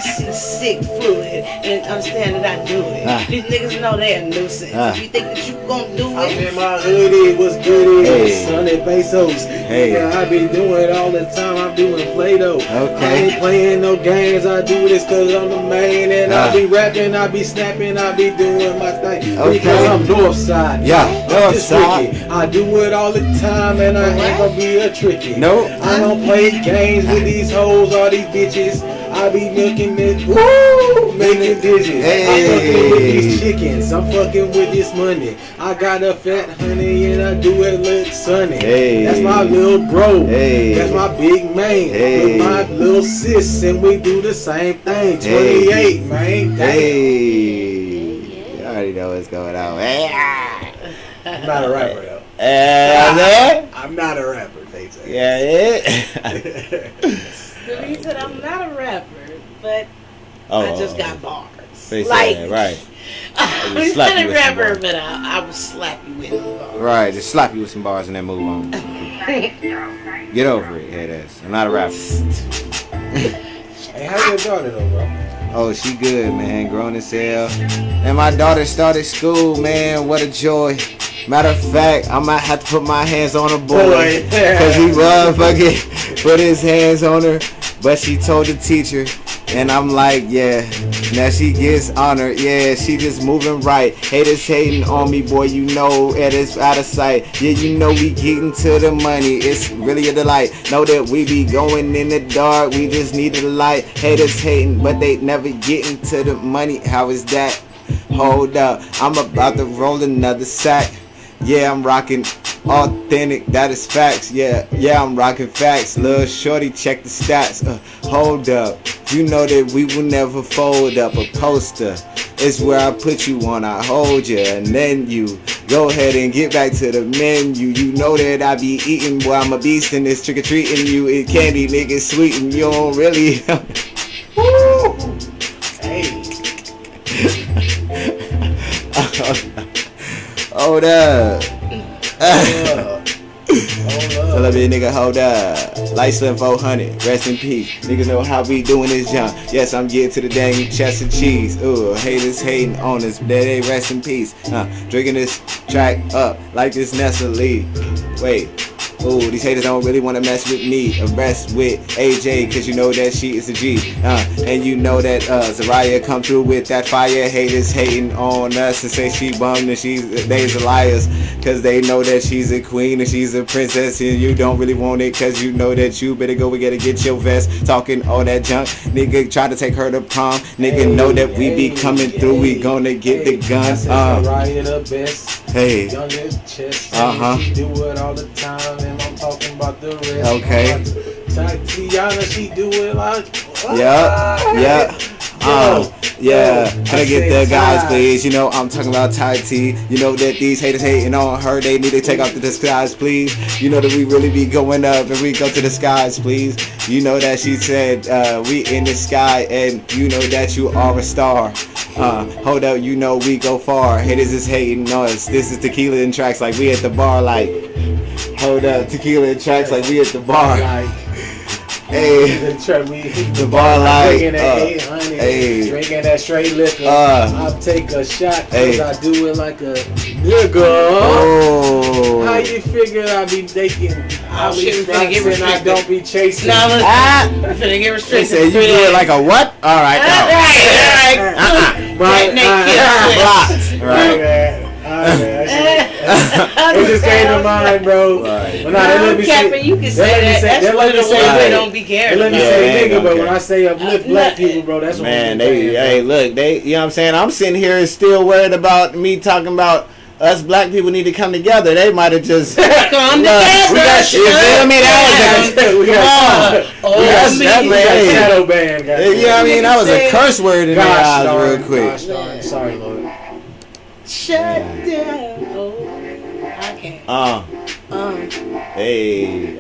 She's sick, fluid, and understand that I do it. These niggas know they're a nuisance. If you think that you gon' do it, I'm in my hoodie, what's good is Sunday pesos. Yeah, I be doing it all the time. I'm doing Play-Doh. I ain't playing no games. I do this cause I'm the main, and I be rapping, I be snapping, I be doing my thing. Because I'm Northside. Northside. I do it all the time, and I ain't gonna be a tricky. Nope. I don't play games with these hoes or these bitches. I be milking this, woo, making digits. I'm fucking with these chickens. I'm fucking with this money. I got a fat honey and I do it look sunny. That's my little bro. That's my big man. With my little sis, and we do the same thing. 28, man. You already know what's going on. I'm not a rapper though. I'm not a rapper, they say. He said I'm not a rapper, but I just got bars. Like, right. I'm not a rapper, but I will slap you with some bars. Right, just slap you with some bars and then move on. Get over it, head ass. I'm not a rapper. Hey, how's your daughter though, bro? Oh, she good, man. Grown as hell. And my daughter started school, man. What a joy. Matter of fact, I might have to put my hands on her boy. Because he was fucking put his hands on her. But she told the teacher. And I'm like, yeah. Now she gets honored. Yeah, she just moving right. Haters hating on me, boy. You know it is out of sight. Yeah, you know we getting to the money. It's really a delight. Know that we be going in the dark. We just need the light. Haters hating, but they never getting to the money. How is that? Hold up. I'm about to roll another sack. Yeah, I'm rocking authentic, that is facts. Yeah, I'm rocking facts. Lil' shorty, check the stats. Hold up, you know that we will never fold up a poster. It's where I put you on, I hold you, and then you go ahead and get back to the menu. You know that I be eating, boy, I'm a beast in this trick-or-treating you. It candy, nigga, sweet, and you don't really. Woo! Hey. Hold up. Tell a big nigga, hold up. Light Slim 400, rest in peace. Niggas know how we doing this jump. Yes, I'm getting to the dang chest and cheese. Ooh, haters hating on us, but they rest in peace. Drinking this track up like this Nestle. Wait. Ooh, these haters don't really want to mess with me. Arrest with AJ, cause you know that she is a G. And you know that Zariah come through with that fire. Haters hating on us and say she bummed and they's liars. Cause they know that she's a queen and she's a princess. And you don't really want it cause you know that you better go and get your vest. Talking all that junk. Nigga try to take her to prom. Nigga know that we be coming through. We gonna get the gun. Zariah the best. Hey. Youngest chest. She do it all the time. And I'm talking about the rest. Okay. Tiana, she do it like. Yeah. Can I get the guys, please? You know I'm talking about Ty T. You know that these haters hating on her. They need to take off the disguise, please. You know that we really be going up and we go to the skies, please. You know that she said we in the sky, and you know that you are a star. Hold up, you know we go far. Haters is hating on us. This is Tequila and Tracks, like we at the bar, like Hold up, Tequila and Tracks like we at the bar. Like, Hey, the bar like, drinking that 800, hey. drinking that straight liquor. I'll take a shot hey. I do it like a nigga. Oh. How you figure I be taking? I be shit, we finna get and I restricted. don't be chasing. Nah, look, we finna get They restricted. said you do it like a what? All right, no. Right, Blocked. Right. It just came to mind, bro. Right. But nah, they let me say, you can say that. That's they one let of me the say, ones they right. don't be They caring let me about. say Yeah, nigga, but okay. when I say uplift black people, bro, that's what Man, I'm they, hey, look, they, you know what I'm saying? I'm sitting here still worried about me talking about us black people need to come together. They might have just Come together. We got, you feel me? That was we got hey. shadow band, guys. you know what I mean? That was a curse word in their eyes real quick. Gosh darn, sorry, Lord. Shut down. Oh, I can't. Hey,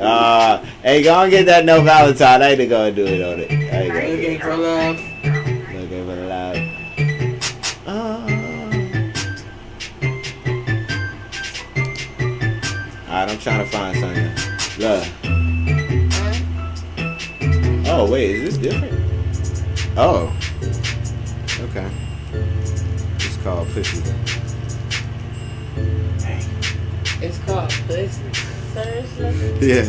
hey, go and get that No Valentine. I ain't to go and do it on it. I ain't gonna Looking for love. looking for the love. Alright, I'm trying to find something. Love. Oh, wait, is this different? Oh. Okay. It's called Pussy. It's called pussy. Seriously? Yeah.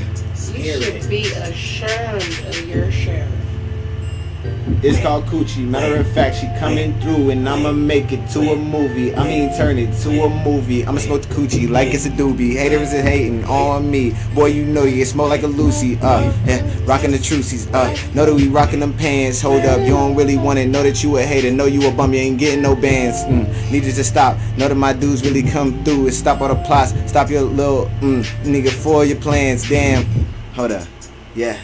You should be ashamed of your sheriff. It's called Coochie. Matter of fact, she coming through and I'ma make it to a movie. I mean, turn it to a movie. I'ma smoke the coochie like it's a doobie. Haters is hating on me. Boy, you know you smoke like a Lucy. Rocking the trucies. Know that we rocking them pants. Hold up, you don't really want it. Know that you a hater. Know you a bum. You ain't getting no bands. Need you to stop. Know that my dudes really come through and stop all the plots. Stop your little nigga for your plans. Damn. Hold up. Yeah.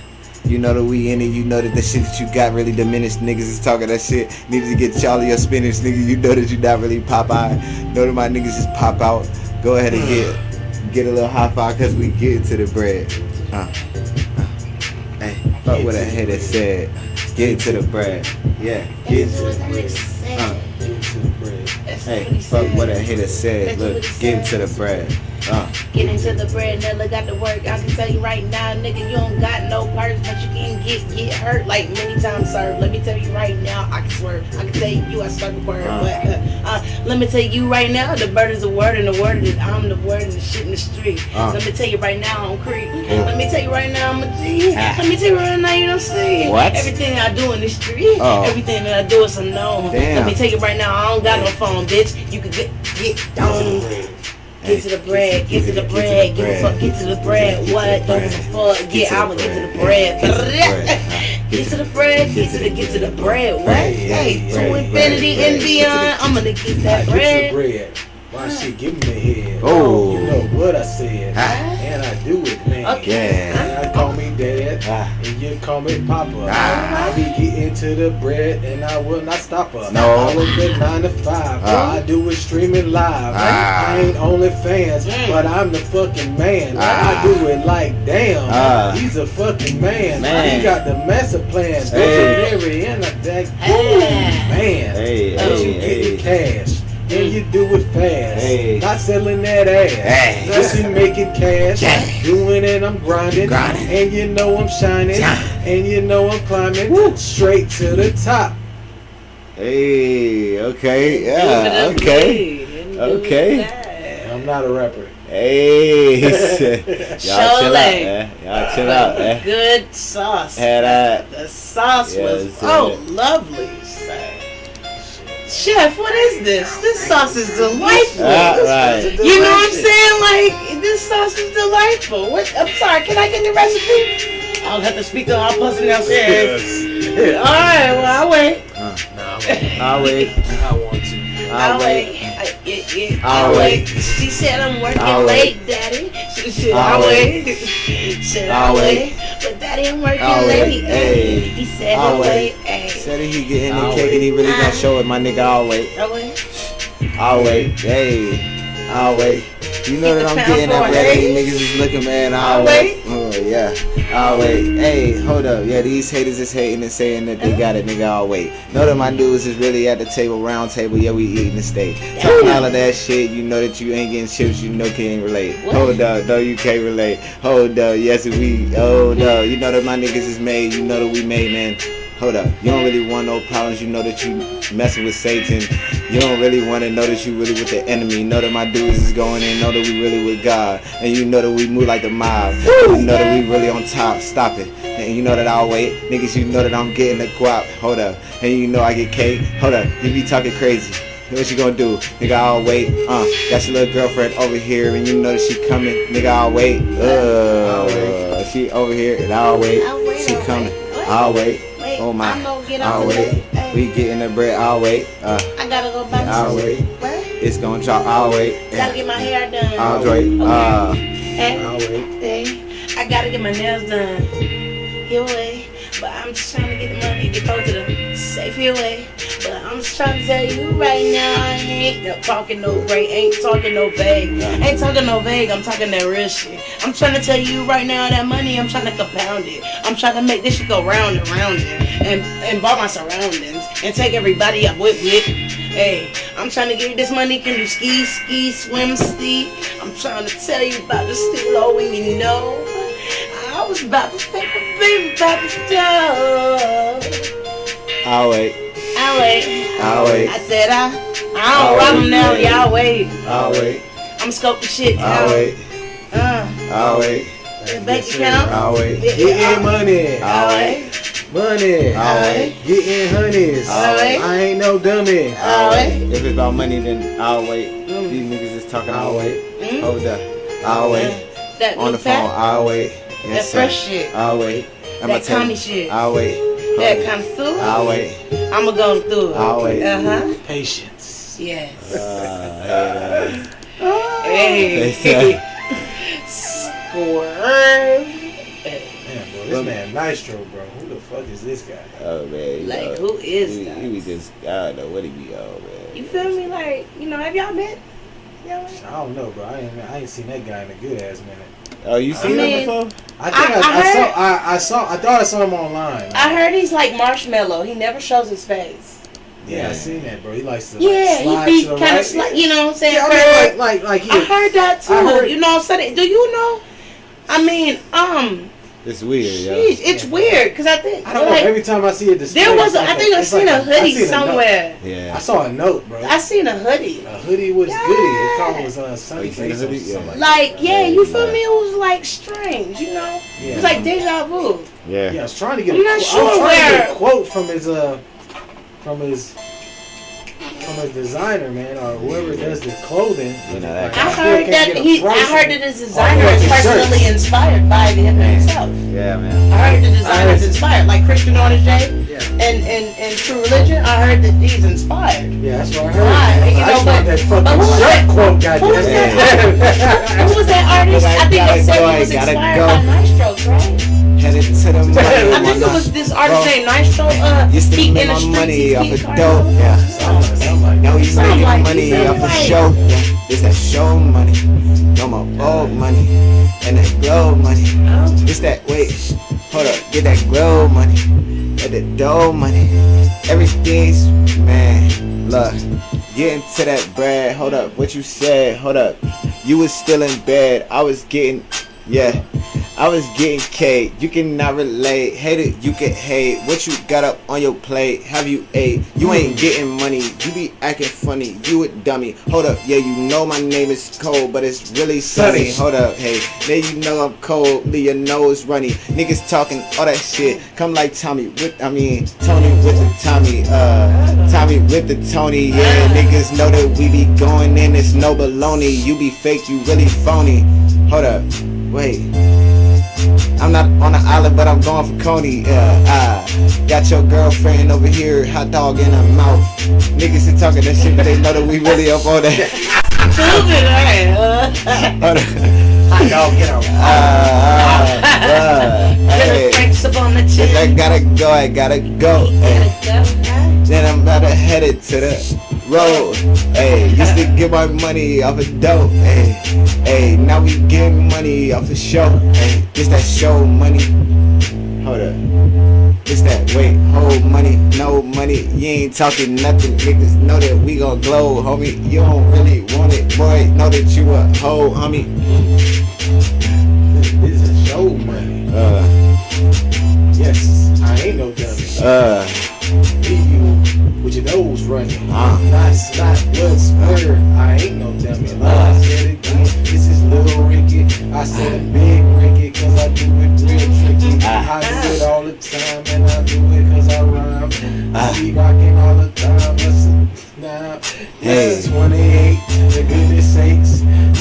You know that we in it, you know that the shit that you got really diminished. Niggas is talking that shit. Needed to get Charlie your spinach, nigga. You know that you not really Popeye. Know that my niggas just pop out. Go ahead and get a little high five cause we get to the bread. Hey, fuck what a hater said. Get to the bread. Yeah, get to the bread. Get to the bread. Hey, fuck what a hater said. Look, get to the bread. Get into the bread, never got to work. I can tell you right now, nigga, you don't got no purse, but you can get hurt like many times, sir. Let me tell you right now, I can swear. I can tell you I stuck a word, but let me tell you right now, the bird is a word, and the word is I'm the word, and the shit in the street. Let me tell you right now, I'm creep. Let me tell you right now, I'm a G. Let me tell you right now, you don't see What? everything I do in the street. Everything that I do is unknown. Damn. Let me tell you right now, I don't got no phone, bitch. You can get down. Get to the bread, get to the bread, get to the bread. What? Don't give a fuck. Yeah, I'ma get to the bread. Get to the bread, get to the bread. What? Hey, to infinity and beyond. I'm gonna get that Get to the bread. bread. Why she give me the head? Oh. You know what I said. And I do it, man. Okay. And I call me dad. And you call me papa. I be getting to the bread and I will not stop her. No. I work at 9 to 5. I do it streaming live. I ain't only fans, but I'm the fucking man. I do it like damn. He's a fucking man. He got the master plan. Visionary and a dag man. But you get the cash. And you do it fast. Not selling that ass. Just you making cash. Doing it, I'm grinding. And you know I'm shining. And you know I'm climbing. Straight to the top. Hey, okay, yeah, okay. I'm not a rapper. Hey, y'all chill out, man. Y'all chill out, man. Good sauce. Had that. The sauce was Yes, lovely, sir. Chef, what is this? This sauce is delightful. Right. You know what I'm saying? Like, this sauce is delightful. What? I'm sorry, can I get the recipe? I'll have to speak to our person downstairs. Alright, well, I'll wait. I'll wait. I want to. I'll wait. I'll wait. She said I'm working late, Daddy. She said I'll wait. Said I'll wait. But Daddy, I'm working late. Hey. He said I'll wait. Said he get in the cake and he really gonna show it, my nigga. I'll wait. I'll wait. I'll wait. Hey. I'll wait. You know that I'm getting that bread. These niggas is looking, man. I'll wait. Oh yeah, I'll wait. Hey, hold up. Yeah, these haters is hating and saying that they got it, nigga. I'll wait. Know that my dudes is really at the table, round table. Yeah, we eating the steak. Talking all of that shit. You know that you ain't getting chips. You know can't relate. Hold up, no, you can't relate. Hold up, yes we. Hold up. You know that my niggas is made. You know that we made, man. Hold up, you don't really want no problems. You know that you messing with Satan. You don't really want to know that you really with the enemy. Know that my dudes is going in. Know that we really with God. And you know that we move like the mob. You know that we really on top. Stop it. And you know that I'll wait. Niggas, you know that I'm getting the guap. Hold up. And you know I get cake. Hold up. You be talking crazy. What you gonna do? Nigga, I'll wait. Got your little girlfriend over here. And you know that she coming. Nigga, I'll wait. She over here and I'll wait. She coming. I'll wait. Oh my, I'll wait. We getting the bread, I'll wait. I gotta go buy I'll wait. What? It's gonna drop, I'll wait. Gotta get my hair done. I'll wait. Hey, I'll wait. Hey, I gotta get my nails done. He'll wait. But I'm just trying to get the money to go to the safe here way. But I'm just trying to tell you right now, I ain't talking no break, ain't talking no vague. Ain't talking no vague, I'm talking that real shit. I'm trying to tell you right now that money, I'm trying to compound it. I'm trying to make this shit go round and round and involve my surroundings and take everybody up with it. Hey, I'm trying to give you this money, can you ski, swim, ski? I'm trying to tell you about the still when you know. I was about to take a baby about this job. I'll wait. I'll wait. I'll wait. I said I don't rock them now, y'all wait. I'll wait. I'm scoping shit out. I'll wait. I'll wait. Bank account. I'll wait. Getting money. I'll wait. Money. I'll wait. Getting honeys. I'll wait. I ain't no dummy. I'll wait. If it's about money, then I'll wait. These niggas is talking, I'll wait. Hold up. I'll wait. That On the phone, I'll wait. That Yes, fresh sir. shit. I'll wait. That Connie shit. I'll wait. That kind of food. I'll wait. I'ma go through it. I'll wait. Patience. Yes. Hey. Hey. Swerve. Man, bro, this man Nitro, bro. Who the fuck is this guy? Oh man. Like, who is that? He be just, I don't know what he be on, man. You feel me? Like, have y'all been? I don't know, bro. I ain't seen that guy in a good ass minute. Oh, you seen him before? I think I thought I saw him online. I heard he's like Marshmallow. He never shows his face. Yeah, I seen that, bro. He likes to Yeah, he be kind of you know what I'm saying? Yeah, I mean, like I heard that too. You know what I'm saying? Do you know? I mean, It's weird, yo. It's weird because I think I don't know. Every time I see a display, there was. I think I seen a hoodie somewhere. Yeah, I saw a note, bro. I seen a hoodie. A hoodie was goody. It called was Sunny Face or something. Like you feel me? It was like strange, you know. Yeah. It was like deja vu. Yeah. Yeah, I was trying to get. I'm not sure where. A quote from his designer, man, or whoever does the clothing. You know that. I heard that his designer is personally inspired by him himself. Yeah, man. I heard the designer is inspired, like Christian Orange J and True Religion. I heard that he's inspired. Yeah, that's what I heard. Right. You know, that fucking shirt quote, goddamn. Who was that artist? I think they said he was inspired by Nitro, right? Headed to the money. I think it was this artist named Nitro. You still Heat make in the my streets. money off Heat of car. dope. Yeah. Now you making like- money sound off of like- show. It's that show money. No more old money. And that glow money. It's that, wait, hold up. Get that glow money. Get that dough money. Everything's, man, look. Get into that bread. Hold up. What you said. Hold up. You was still in bed. I was getting, yeah. I was getting cake, you cannot relate. Hate it, you can hate. What you got up on your plate? Have you ate? You ain't getting money, you be acting funny. You a dummy. Hold up, yeah, you know my name is cold, but it's really sunny. Hold up, hey, then you know I'm cold, leave your nose runny. Niggas talking all that shit. Come like Tony with the Tommy. Tommy with the Tony. Yeah, niggas know that we be going in, it's no baloney. You be fake, you really phony. Hold up, wait. I'm not on the island, but I'm going for Coney. Got your girlfriend over here, hot dog in her mouth. Niggas is talking that shit, but they know that we really up on that. Hold up. Hot dog in her mouth. Hey, I gotta go. Hey. Then I'm about to head it to the road. Hey, used to get my money off of dope. Hey, now we get money off of show. Hey, this that show money. Hold up. It's that hold money, no money. You ain't talking nothing, niggas know that we gon' glow, homie. You don't really want it, boy. Know that you a hoe, homie. This is show money. Yes, I ain't no dummy. Leave you with your nose running. Not blood splatter. I ain't no dummy. I said it again. This is little Ricky. I said a big Ricky, cause I do it real tricky. I do it all the time, and I do it cause I rhyme. I be rocking all the time. Listen, now, this is 28. For goodness sakes,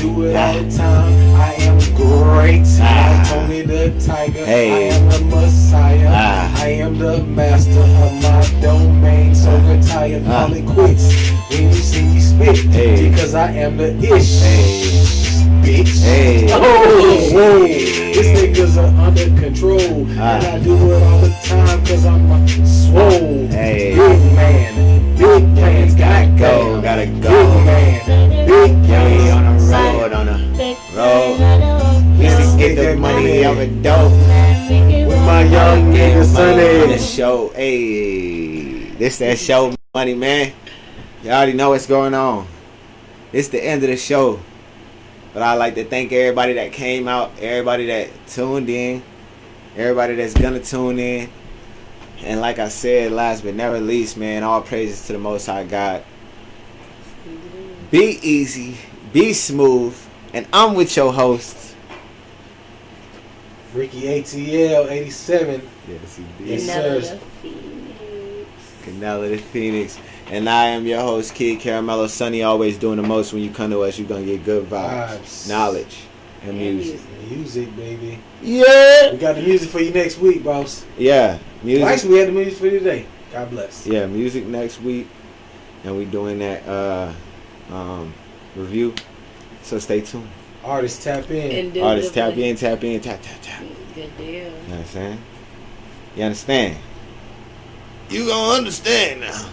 do it all the time. I am great. Like Tony the Tiger. I am the Messiah. I am the master of my domain. So retire, call it quits when you see me spit. Because I am the ish. Bitch. These niggas are under control. And I do it all the time cause I'm a swole. Big man. Big plans. Gotta go. Big man. Big plans. On the road. Used to get the money off of dope. With my young nigga Sunday. The show. Hey. This that show money, man. You already know what's going on. It's the end of the show. But I'd like to thank everybody that came out, everybody that tuned in, everybody that's gonna tune in. And like I said, last but never least, man, all praises to the Most High God. Be easy, be smooth, and I'm with your host, Ricky ATL 87. Yes, indeed. Yes, Canella sir. the Phoenix. Canella the Phoenix. And I am your host, Kid Caramello. Sonny always doing the most. When you come to us, you're going to get good vibes, knowledge, and music. Music, baby. Yeah. We got the music for you next week, boss. Yeah. Music. Well, actually, we had the music for you today. God bless. Yeah, music next week. And we doing that review. So stay tuned. Artists tap in. Artists tap in. Tap. Good deal. You know what I'm saying? You understand? You gonna understand now.